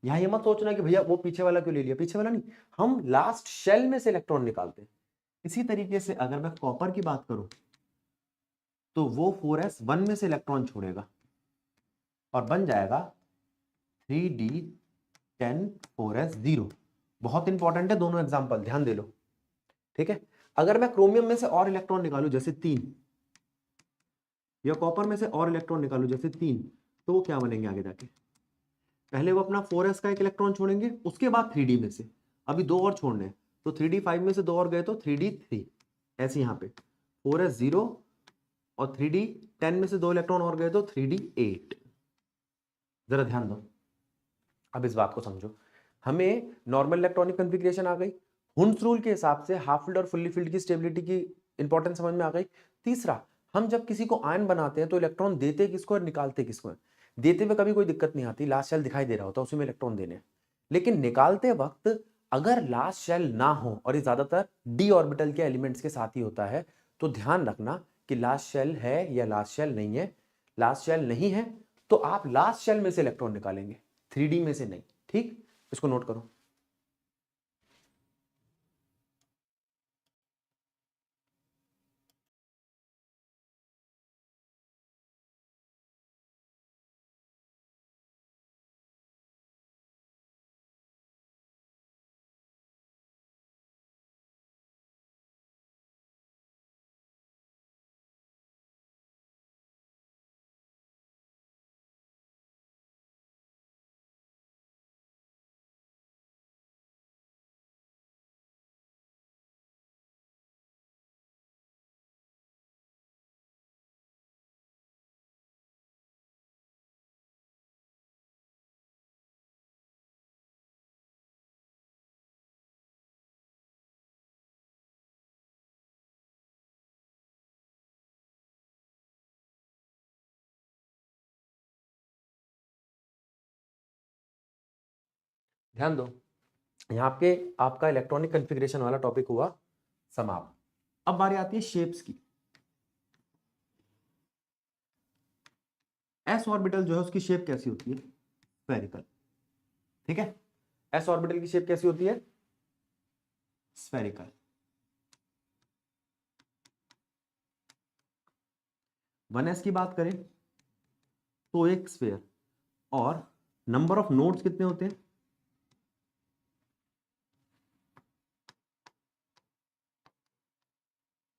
यहां ये मत सोचना कि भैया वो पीछे वाला क्यों ले लिया, पीछे वाला नहीं, हम लास्ट शेल में से इलेक्ट्रॉन निकालते हैं। इसी तरीके से अगर मैं कॉपर की बात करूं तो वो 4s1 में से इलेक्ट्रॉन छोड़ेगा और बन जाएगा 3d10 4s0। बहुत इंपॉर्टेंट है दोनों एग्जांपल, ध्यान दे लो, ठीक है। अगर मैं क्रोमियम में से और इलेक्ट्रॉन निकालू जैसे 3, या कॉपर में से और इलेक्ट्रॉन निकालू जैसे 3, तो वो क्या बनेंगे आगे जाके? पहले वो अपना 4s का एक इलेक्ट्रॉन छोड़ेंगे, उसके बाद 3d में से अभी 2 और छोड़ने हैं, तो 3d5 में से 2 और गए तो 3d3, ऐसे यहाँ पे 4s0 और 3d10 में से 2 इलेक्ट्रॉन और गए तो 3d8। जरा ध्यान दो, अब इस बात को समझो, हमें नॉर्मल इलेक्ट्रॉनिक कॉन्फ़िगरेशन आ गई, हुंस रूल के हिसाब से हाफ फील्ड और फुल्ली फील्ड की स्टेबिलिटी की इंपॉर्टेंस समझ में आ गई। तीसरा, हम जब किसी को आयन बनाते हैं तो इलेक्ट्रॉन देते किसको और निकालते किसको है? देते हुए कभी कोई दिक्कत नहीं आती, लास्ट शेल दिखाई दे रहा होता है उसी में इलेक्ट्रॉन देने, लेकिन निकालते वक्त अगर लास्ट शेल ना हो, और ये ज्यादातर डी ऑर्बिटल के एलिमेंट्स के साथ ही होता है, तो ध्यान रखना कि लास्ट शेल है या लास्ट शेल नहीं है। लास्ट शेल नहीं है तो आप लास्ट शेल में से इलेक्ट्रॉन निकालेंगे, 3d में से नहीं, ठीक, इसको नोट करो। ध्यान दो, यहाँ पे आपका इलेक्ट्रॉनिक कॉन्फ़िगरेशन वाला टॉपिक हुआ समाप्त। अब बारी आती है शेप्स की। एस ऑर्बिटल जो है उसकी शेप कैसी होती है? स्फेरिकल, ठीक है। एस ऑर्बिटल की शेप कैसी होती है? स्फेरिकल। 1s की बात करें तो एक स्फेयर, और नंबर ऑफ नोड्स कितने होते हैं?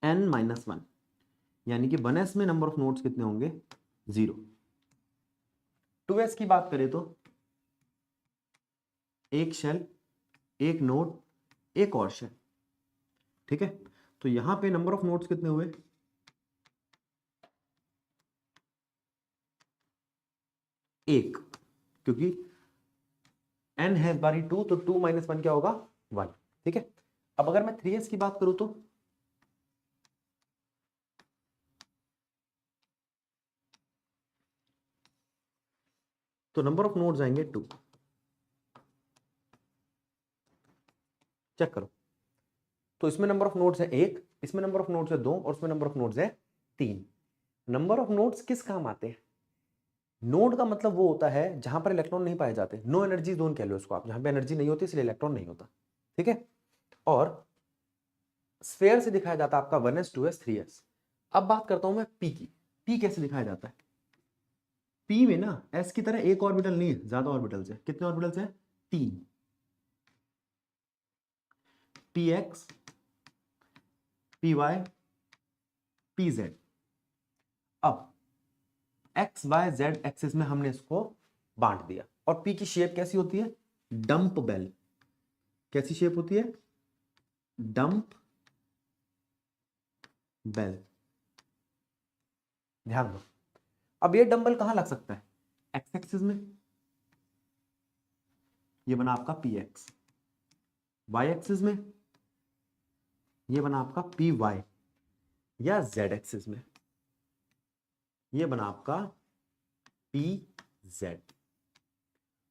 n-1, यानी कि 1s में नंबर ऑफ नोड्स कितने होंगे? 0। 2s की बात करें तो एक शेल, एक नोड, एक और शेल, ठीक है। तो यहां पे नंबर ऑफ नोड्स कितने हुए? 1, क्योंकि n है बारी 2, तो 2 - 1 क्या होगा? 1, ठीक है। अब अगर मैं 3s की बात करूं तो नंबर ऑफ नोड्स आएंगे 2। चेक करो, तो इसमें नंबर ऑफ नोड्स है 1, इसमें नंबर ऑफ नोड्स है 2 और उसमें नंबर ऑफ नोड्स है 3। नंबर ऑफ नोड्स किस काम आते हैं? नोड का मतलब वो होता है जहां पर इलेक्ट्रॉन नहीं पाए जाते, नो एनर्जी जोन कह लो इसको आप, जहां पे एनर्जी नहीं होती इसलिए इलेक्ट्रॉन नहीं होता, ठीक है। और स्फेयर से दिखाया जाता है आपका 1s 2s 3s। अब बात करता हूं मैं पी की। पी कैसे दिखाया जाता है? पी में ना एस की तरह एक ऑर्बिटल नहीं है, ज्यादा ऑर्बिटल्स है। कितने ऑर्बिटल्स है? 3। P X, P Y, P Z. अब एक्स वाई जेड एक्सिस में हमने इसको बांट दिया। और पी की शेप कैसी होती है? Dump bell. कैसी शेप होती है? Dumbbell. ध्यान दो, अब ये डंबल कहां लग सकता है? एक्स एक्सिस में, ये बना आपका पी एक्स। वाई एक्सिस में ये बना आपका पी वाई, या जेड एक्सिस में ये बना आपका पी जेड।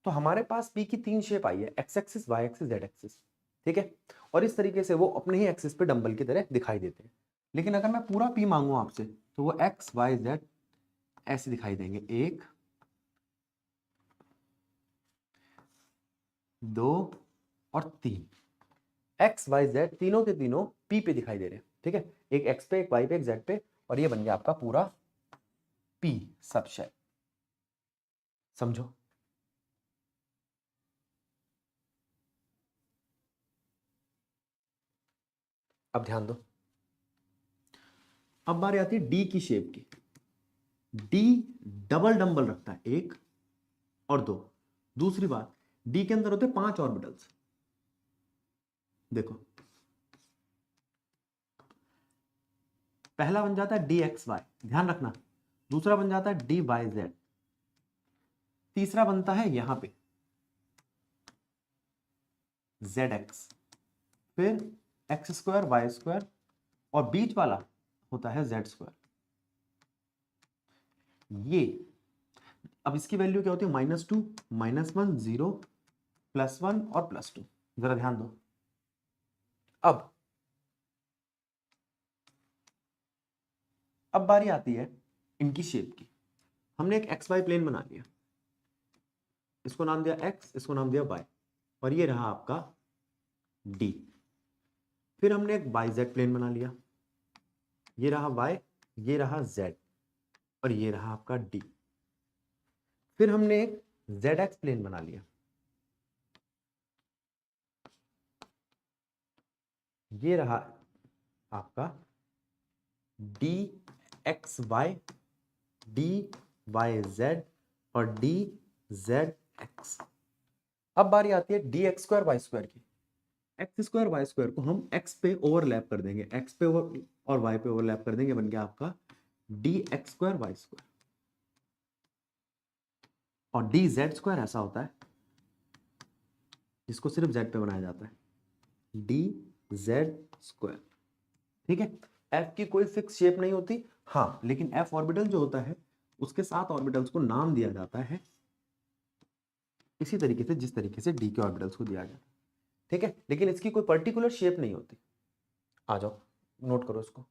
तो हमारे पास पी की 3 शेप आई है, X axis, Y axis, Z axis, ठीक है। और इस तरीके से वो अपने ही एक्सिस पे डंबल की तरह दिखाई देते हैं। लेकिन अगर मैं पूरा पी मांगू आपसे तो वो एक्स वाई जेड ऐसे दिखाई देंगे, 1 2 और 3। एक्स वाई जेड तीनों के तीनों पी पे दिखाई दे रहे हैं, ठीक है। एक एक्स पे, एक वाई पे, एक जेड पे, और ये बन गया आपका पूरा पी सबशेल। समझो। अब ध्यान दो, अब बारी आती है डी की शेप की। डी डबल डंबल रखता है, 1 और 2। दूसरी बात, डी के अंदर होते हैं 5 ऑर्बिटल्स। देखो, पहला बन जाता है डी एक्स वाई, ध्यान रखना। दूसरा बन जाता है डी वाई जेड। तीसरा बनता है यहां पे जेड एक्स, फिर एक्स स्क्वायर वाई स्क्वायर, और बीच वाला होता है जेड स्क्वायर। ये, अब इसकी वैल्यू क्या होती है? -2, -1, 0, +1 और +2। जरा ध्यान दो। अब बारी आती है इनकी शेप की। हमने एक एक्स वाई प्लेन बना लिया, इसको नाम दिया एक्स, इसको नाम दिया वाई, और ये रहा आपका डी। फिर हमने एक वाई जेड प्लेन बना लिया, ये रहा वाई, ये रहा जेड, और ये रहा आपका डी। फिर हमने एक जेड एक्स प्लेन बना लिया, ये रहा आपका D X Y, D Y Z, और डी जेड एक्स। अब बारी आती है D X square Y square की। एक्स स्क्वायर वाई स्क्वायर को हम एक्स पे ओवरलैप कर देंगे, एक्स पे और वाई पे ओवरलैप कर देंगे, बन गया आपका D X square Y square. और डी जेड स्क्वायर ऐसा होता है जिसको सिर्फ जेड पे बनाया जाता है, डी जेड स्क्वायर, ठीक है। एफ की कोई फिक्स शेप नहीं होती, हाँ, लेकिन एफ ऑर्बिटल जो होता है उसके 7 ऑर्बिटल्स को नाम दिया जाता है इसी तरीके से जिस तरीके से डी के ऑर्बिटल्स को दिया गया, ठीक है। लेकिन इसकी कोई पर्टिकुलर शेप नहीं होती। आ जाओ, नोट करो इसको।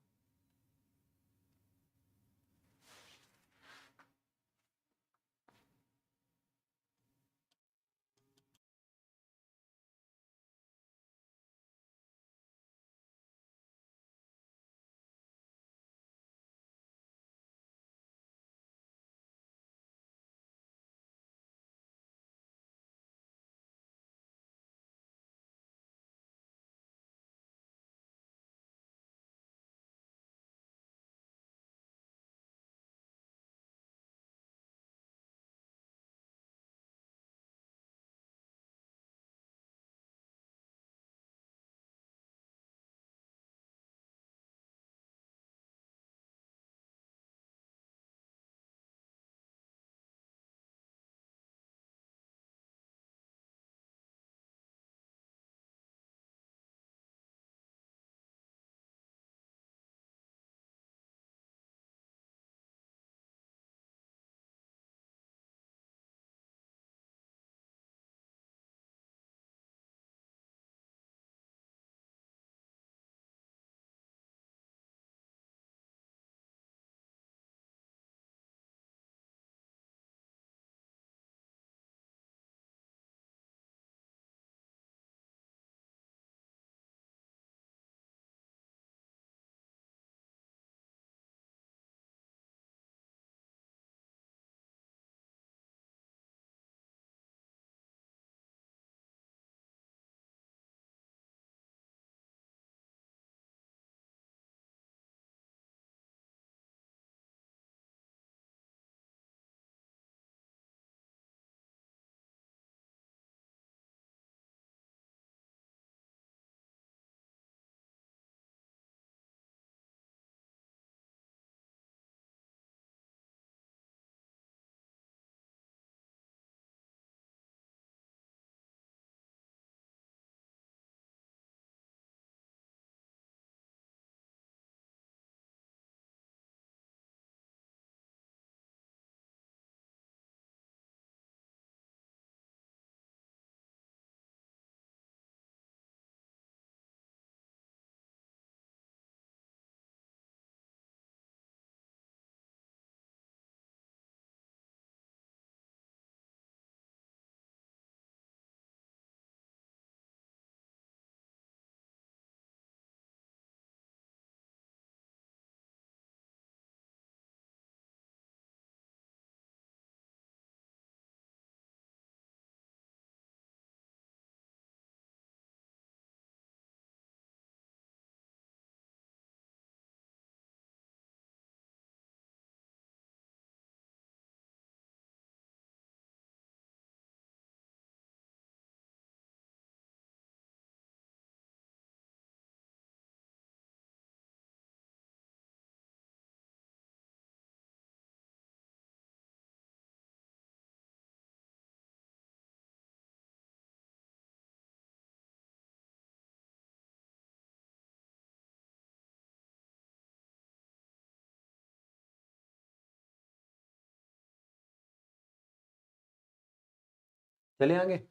चले आगे।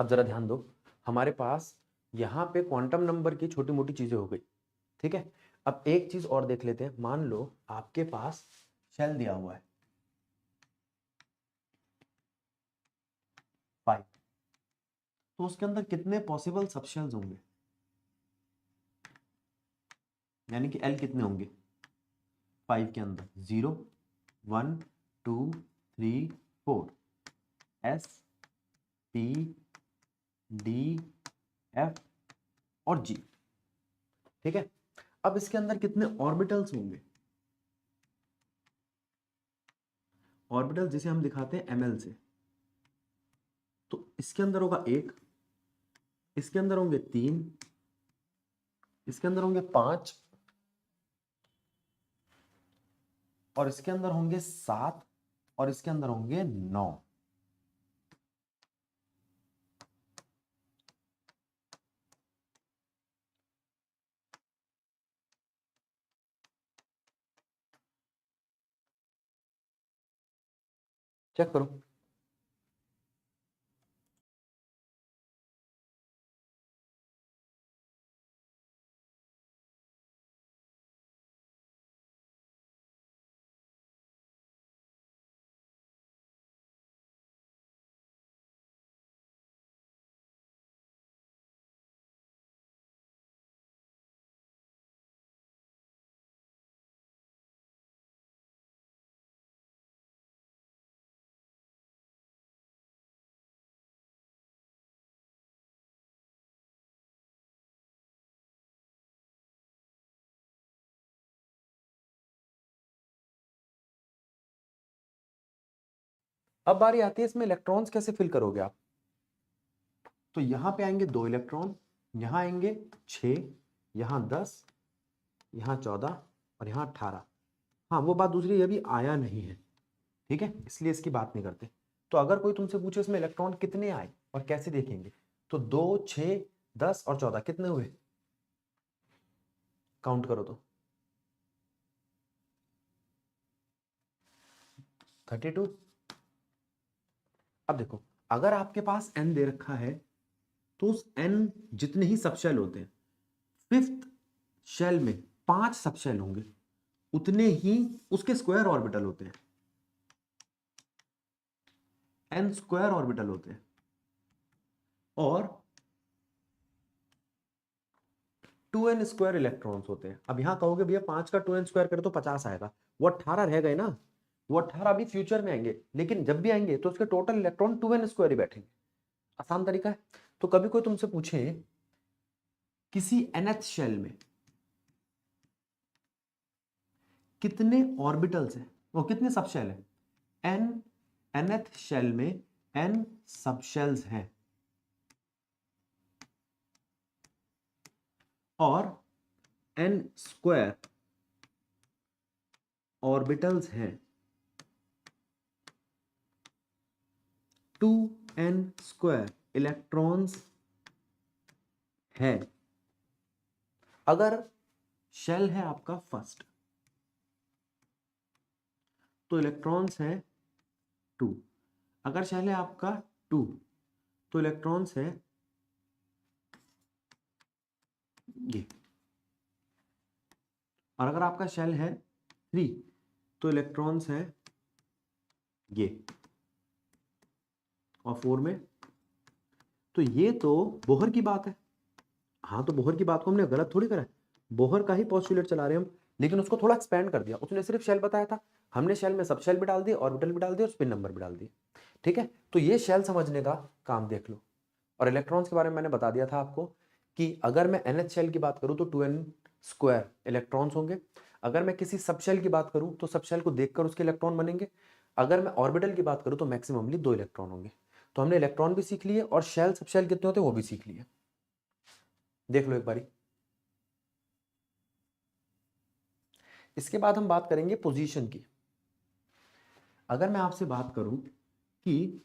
अब जरा ध्यान दो, हमारे पास यहाँ पे क्वांटम नंबर की छोटी मोटी चीजें हो गई, ठीक है। अब एक चीज और देख लेते हैं। मान लो आपके पास शेल दिया हुआ है 5, तो उसके अंदर कितने पॉसिबल सबशेल्स होंगे, यानी कि एल कितने होंगे 5 के अंदर? 0, 1, 2, 3, 4, एस, पी, डी, एफ और जी, ठीक है। अब इसके अंदर कितने ऑर्बिटल्स होंगे? ऑर्बिटल जिसे हम दिखाते हैं ml से, तो इसके अंदर होगा 1, इसके अंदर होंगे 3, इसके अंदर होंगे 5 और इसके अंदर होंगे 7 और इसके अंदर होंगे 9। चेक करो। अब बारी आती है इसमें इलेक्ट्रॉन्स कैसे फिल करोगे आप। तो यहां पे आएंगे 2 इलेक्ट्रॉन, यहां आएंगे 6, यहां 10, यहां 14 और यहां 18। हाँ वो बात दूसरी, ये भी आया नहीं है, ठीक है, इसलिए इसकी बात नहीं करते। तो अगर कोई तुमसे पूछे इसमें इलेक्ट्रॉन कितने आए और कैसे देखेंगे, तो 2, 6, 10 और 14 कितने हुए, काउंट करो तो 32। अब देखो, अगर आपके पास n दे रखा है तो उस n जितने ही सबशेल होते हैं, 5th शेल में 5 सबशेल होंगे, उतने ही उसके स्क्वायर ऑर्बिटल होते हैं, n स्क्वायर ऑर्बिटल होते हैं। और 2n स्क्वायर इलेक्ट्रॉन्स होते हैं। अब यहां कहोगे भैया 5 का 2n स्क्वायर करे तो 50 आएगा, वो 18 रह गए ना, वो 18 अभी फ्यूचर में आएंगे, लेकिन जब भी आएंगे तो उसके टोटल इलेक्ट्रॉन 2n स्क्वायर ही बैठेंगे। आसान तरीका है। तो कभी कोई तुमसे पूछे किसी nth शेल में कितने ऑर्बिटल्स हैं, वो कितने सबशेल हैं, n nth शेल में n सबशेल्स हैं और n स्क्वायर ऑर्बिटल्स हैं, 2n स्क्वायर इलेक्ट्रॉन्स है। अगर शेल है आपका फर्स्ट तो इलेक्ट्रॉन्स है 2, अगर शेल है आपका 2 तो इलेक्ट्रॉन्स है ये, और अगर आपका शेल है 3 तो इलेक्ट्रॉन्स है ये, और 4 में। तो ये तो बोहर की बात है। हाँ तो बोहर की बात को हमने गलत थोड़ी करा है, बोहर का ही पोस्टुलेट चला रहे हैं हम, लेकिन उसको थोड़ा एक्सपेंड कर दिया। उसने सिर्फ शेल बताया था, हमने शेल में सब शेल भी डाल दिए, ऑर्बिटल भी डाल दिए और स्पिन नंबर भी डाल दिए, ठीक है। तो ये शेल समझने का काम देख लो। और इलेक्ट्रॉन्स के बारे में मैंने बता दिया था आपको कि अगर मैं nth शेल की बात करूं तो 2n स्क्वायर इलेक्ट्रॉन्स होंगे। अगर मैं किसी सब शेल की बात करूं तो सब शेल को देखकर उसके इलेक्ट्रॉन बनेंगे। अगर मैं ऑर्बिटल की बात करूं तो मैक्सिममली 2 इलेक्ट्रॉन होंगे। तो हमने इलेक्ट्रॉन भी सीख लिए और शेल सब शेल कितने होते हैं वो भी सीख लिए। देख लो एक बारी। इसके बाद हम बात करेंगे पोजीशन की। अगर मैं आपसे बात करूं कि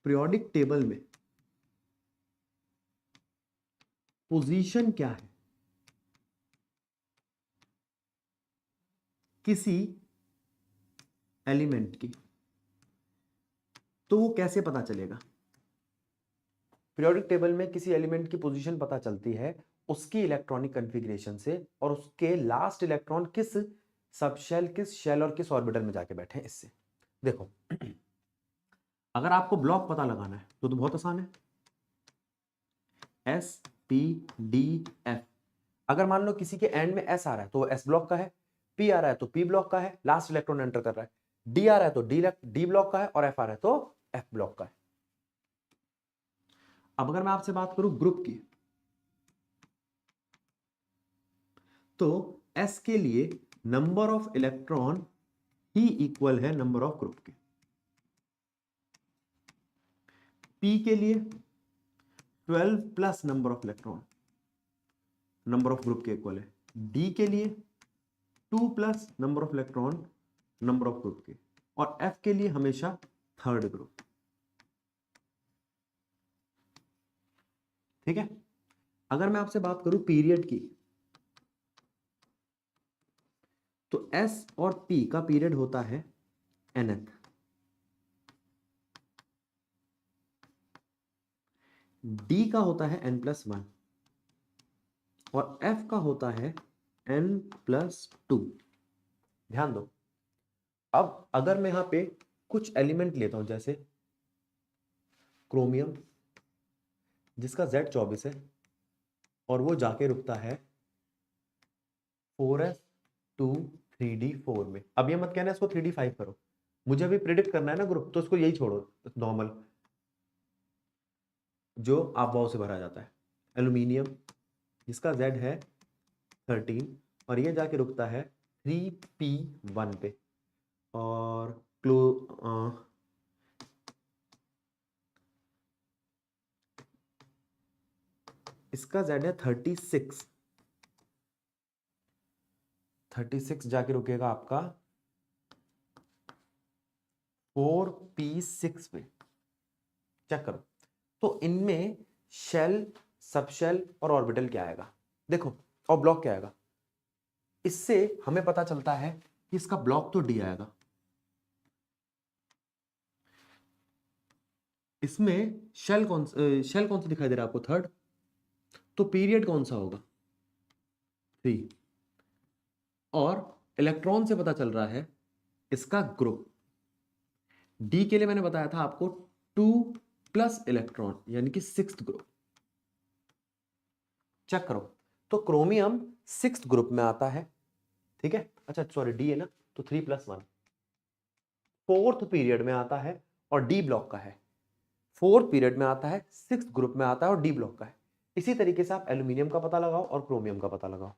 पीरियोडिक टेबल में पोजीशन क्या है किसी एलिमेंट की, तो वो कैसे पता चलेगा? पीरियोडिक टेबल में किसी एलिमेंट की पोजीशन पता चलती है उसकी इलेक्ट्रॉनिक कॉन्फ़िगरेशन से, और उसके लास्ट इलेक्ट्रॉन किस सबशेल, किस शेल और किस ऑर्बिटल में जाके बैठे हैं इससे। देखो अगर आपको ब्लॉक पता लगाना है तो बहुत आसान है, एस पी डी एफ। अगर मान लो किसी के एंड में एस आ रहा है तो वो एस ब्लॉक का है, पी आ रहा है तो पी ब्लॉक का है, लास्ट इलेक्ट्रॉन एंटर कर रहा है, डी आ रहा है तो डी ब्लॉक का है, और एफ आ रहा है तो एफ ब्लॉक का है। अब अगर मैं आपसे बात करूं ग्रुप की, तो एस के लिए number of electron he equal है नंबर ऑफ ग्रुप के, पी के लिए 12 plus number of electron number of group के इक्वल है, डी के लिए 2 plus number of electron number of group के, और एफ के लिए हमेशा थर्ड ग्रुप। ठीक है। अगर मैं आपसे बात करूं पीरियड की, तो एस और पी का पीरियड होता है nth, डी का होता है n+1, और एफ का होता है n+2। ध्यान दो, अब अगर मैं यहां पे कुछ एलिमेंट लेता हूं जैसे क्रोमियम जिसका Z24 है और वो जाके रुकता है 4s2 3d4 में। अब ये मत कहना इसको 3d5 करो, मुझे अभी प्रिडिक्ट करना है ना ग्रुप, तो इसको यही छोड़ो नॉर्मल जो आप वाव से भरा जाता है। एल्यूमिनियम जिसका Z है 13 और ये जाके रुकता है 3p1 पे, और इसका Z है 36 जाके रुकेगा आपका 4p6 पे। चेक करो, तो इनमें शेल, सबशेल और ऑर्बिटल क्या आएगा, देखो, और ब्लॉक क्या आएगा। इससे हमें पता चलता है कि इसका ब्लॉक तो डी आएगा, इसमें शेल कौन सा दिखाई दे रहा है आपको, थर्ड, तो पीरियड कौन सा होगा, 3, और इलेक्ट्रॉन से पता चल रहा है इसका ग्रुप। डी के लिए मैंने बताया था आपको 2 प्लस इलेक्ट्रॉन यानी कि 6th ग्रुप। चेक करो, तो क्रोमियम 6th ग्रुप में आता है, ठीक है, अच्छा सॉरी डी है ना, तो 3+1 4th पीरियड में आता है और डी ब्लॉक का है, 4th पीरियड में आता है, 6th ग्रुप में आता है और डी ब्लॉक का है। इसी तरीके से आप एल्यूमिनियम का पता लगाओ और क्रोमियम का पता लगाओ।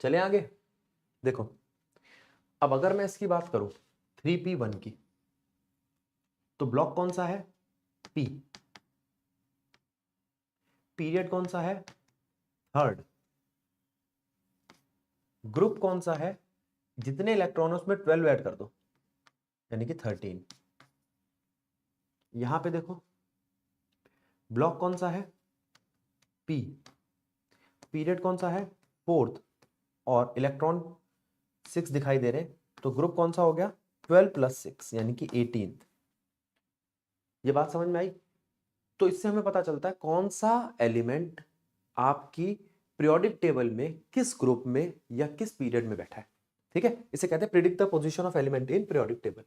चले आगे। देखो अब अगर मैं इसकी बात करूं 3p1 की, तो ब्लॉक कौन सा है? p। पीरियड कौन सा है? थर्ड। ग्रुप कौन सा है? जितने इलेक्ट्रॉन उसमें 12 ऐड कर दो, यानी कि 13। यहां पे देखो ब्लॉक कौन सा है? p। पीरियड कौन सा है? फोर्थ। और इलेक्ट्रॉन 6 दिखाई दे रहे, तो ग्रुप कौन सा हो गया? 12 + 6 यानी कि 18। ये बात समझ में आई? तो इससे हमें पता चलता है कौन सा एलिमेंट आपकी पीरियोडिक टेबल में किस ग्रुप में या किस पीरियड में बैठा है। ठीक है, इसे कहते हैं predict the position of element in periodic table.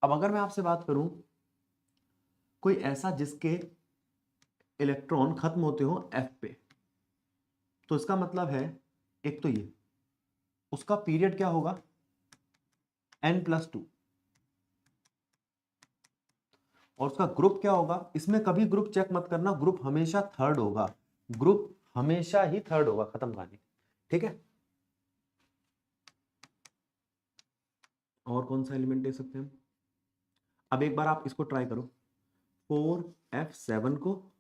अब अगर मैं आपसे बात करूं कोई ऐसा जिसके इलेक्ट्रॉन खत्म होते हो F पे, तो इसका मतलब है एक तो ये उसका पीरियड क्या होगा? n+2। और उसका ग्रुप क्या होगा? इसमें कभी ग्रुप चेक मत करना, ग्रुप हमेशा थर्ड होगा, ग्रुप हमेशा ही थर्ड होगा, खत्म कहानी। ठीक है, और कौन सा एलिमेंट दे सकते हैं हम? अब एक बार आप इसको ट्राई करो, 4f7 को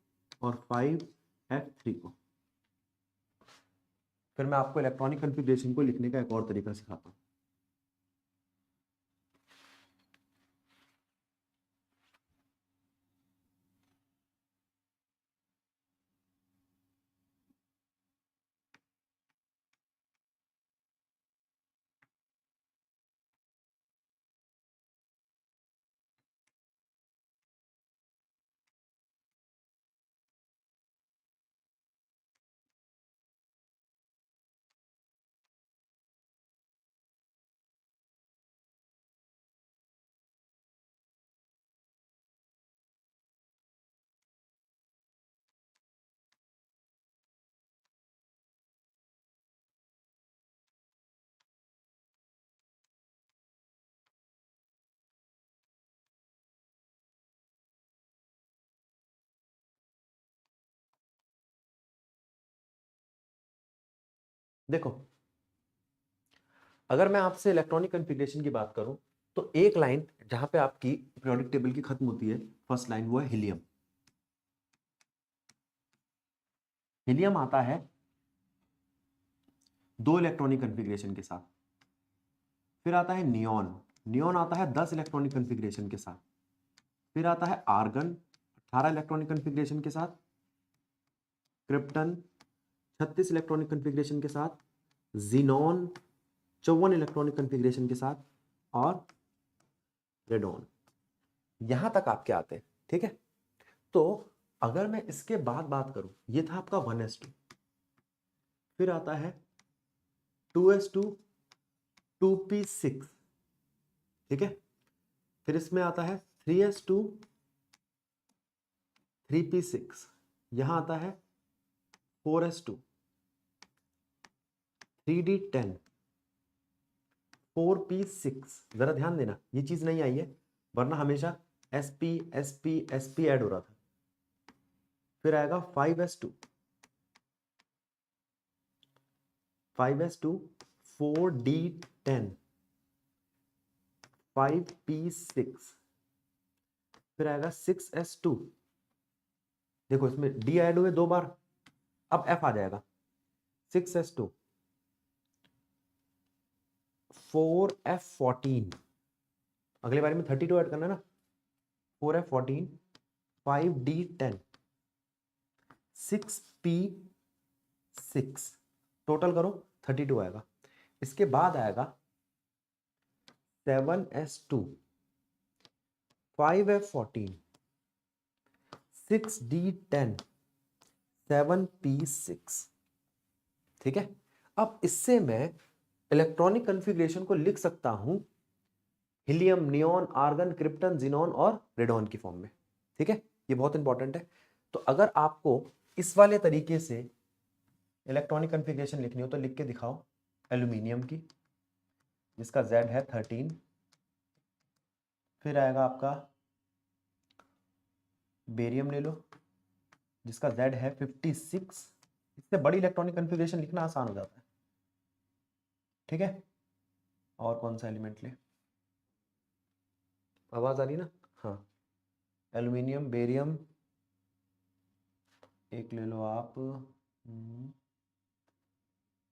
और 5f3 को। फिर मैं आपको इलेक्ट्रॉनिक कॉन्फ़िगरेशन को लिखने का एक और तरीका सिखाता हूं। देखो अगर मैं आपसे इलेक्ट्रॉनिक कॉन्फ़िगरेशन की बात करूं, तो एक लाइन जहां पे आपकी पीरियोडिक टेबल की खत्म होती है, फर्स्ट लाइन, वो है हीलियम। हीलियम आता है 2 इलेक्ट्रॉनिक कॉन्फ़िगरेशन के साथ। फिर आता है नियॉन। नियॉन आता है 10 इलेक्ट्रॉनिक कॉन्फ़िगरेशन के साथ। फिर आता है आर्गन 18 इलेक्ट्रॉनिक कॉन्फ़िगरेशन के साथ। क्रिप्टन 36 इलेक्ट्रॉनिक कॉन्फ़िगरेशन के साथ। जीनॉन 54 इलेक्ट्रॉनिक कॉन्फ़िगरेशन के साथ। और रेडॉन। यहां तक आपके आते हैं। ठीक है, तो अगर मैं इसके बाद बात करूं, ये था आपका 1s2। फिर आता है 2s2 2p6। ठीक है, फिर इसमें आता है 3s2 3p6। यहां आता है 4s2 3d10 4p6। जरा ध्यान देना, ये चीज नहीं आई है, वरना हमेशा sp sp sp ऐड हो रहा था। फिर आएगा 5s2 4d10 5p6। फिर आएगा 6s2। देखो इसमें d ऐड हुए 2 बार, अब f आ जाएगा। 6s2 4f14। अगले बारे में 32 ऐड करना है ना। 4f14 5d10 6p6। टोटल करो 32 आएगा। इसके बाद आएगा 7s2 5f14 6d10 7p6। ठीक है, अब इससे मैं इलेक्ट्रॉनिक कॉन्फ़िगरेशन को लिख सकता हूं helium, neon, argon, krypton, xenon और रेडॉन की फॉर्म में। ठीक है, ये बहुत इंपॉर्टेंट है। तो अगर आपको इस वाले तरीके से इलेक्ट्रॉनिक कॉन्फ़िगरेशन लिखनी हो तो लिख के दिखाओ। एल्यूमिनियम की, जिसका Z है 13। फिर आएगा आपका बेरियम ले लो, जिसका Z है 56। इससे बड़ी इलेक्ट्रॉनिक कॉन्फ़िगरेशन लिखना आसान हो जाता है। ठीक है, और कौन सा एलिमेंट ले, आवाज आ रही ना, हाँ, एल्यूमिनियम, बेरियम, एक ले लो आप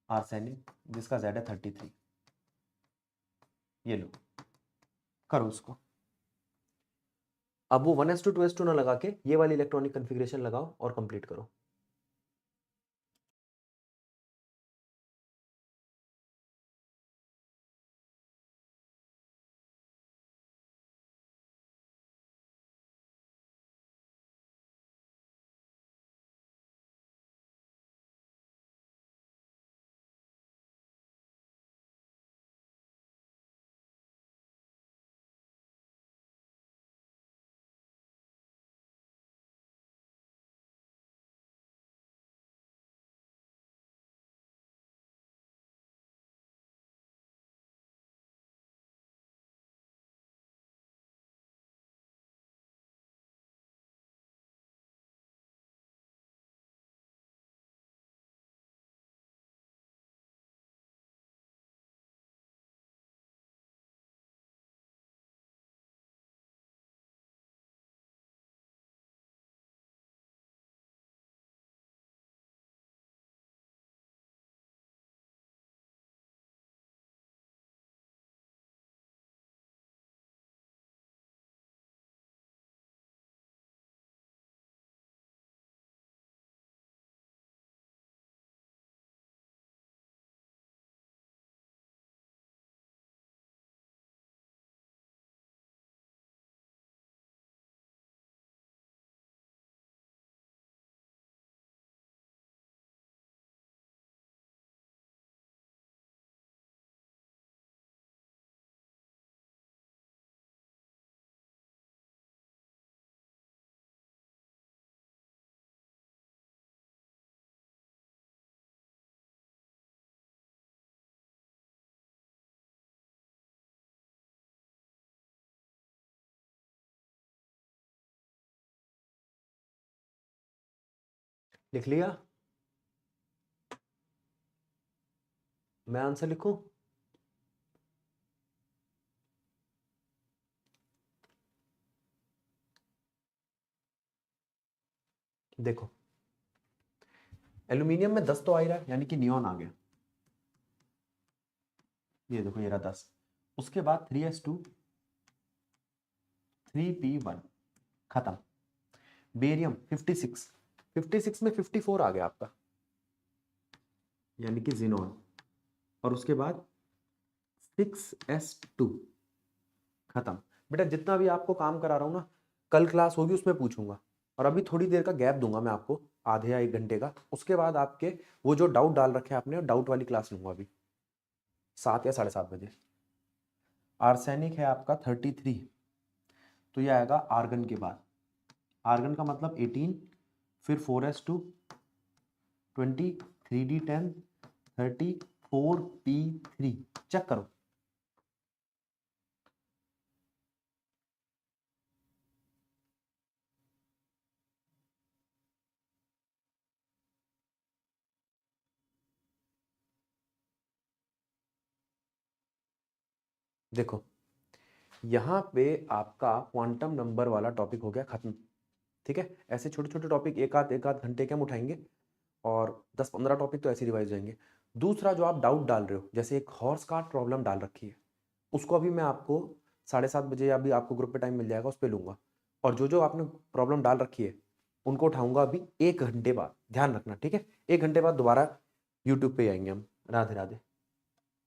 आर्सेनिक जिसका Z है 33, ये लो, करो उसको। अब वो 1s2 2s2 ना लगा के ये वाली इलेक्ट्रॉनिक कॉन्फ़िगरेशन लगाओ और कंप्लीट करो। लिख लिया, मैं आंसर लिखूं? देखो एल्यूमिनियम में 10 तो आ ही रहा है, यानी कि नियॉन आ गया, ये देखो ये रहा 10, उसके बाद 3s2 3p1 खत्म। बेरियम 56, 56 में 54 आ गया आपका, यानी कि जिनॉन, और उसके बाद 6s2 खत्म। बेटा जितना भी आपको काम करा रहा हूं ना, कल क्लास होगी उसमें पूछूंगा, और अभी थोड़ी देर का गैप दूंगा मैं आपको, आधे या 1 घंटे का, उसके बाद आपके वो जो डाउट डाल रखे आपने डाउट वाली क्लास लूंगा अभी 7 या 7:30 बजे। आर्सेनिक है आपका 33, तो ये आएगा आर्गन के बाद, आर्गन का मतलब 18, फिर 4s2 20 3d10 30 4p3, चेक करो। देखो यहाँ पे आपका क्वांटम नंबर वाला टॉपिक हो गया खत्म, ठीक है। ऐसे छोटे छोटे टॉपिक एक आध घंटे के हम उठाएंगे, और 10-15 टॉपिक तो ऐसे रिवाइज जाएंगे। दूसरा जो आप डाउट डाल रहे हो, जैसे एक हॉर्स कार्ट प्रॉब्लम डाल रखी है, उसको अभी मैं आपको 7:30 बजे या अभी आपको ग्रुप पे टाइम मिल जाएगा, उस पर लूंगा, और जो जो आपने प्रॉब्लम डाल रखी है उनको उठाऊंगा अभी 1 घंटे बाद, ध्यान रखना, ठीक है। 1 घंटे बाद दोबारा यूट्यूब पे आएंगे हम। राधे राधे।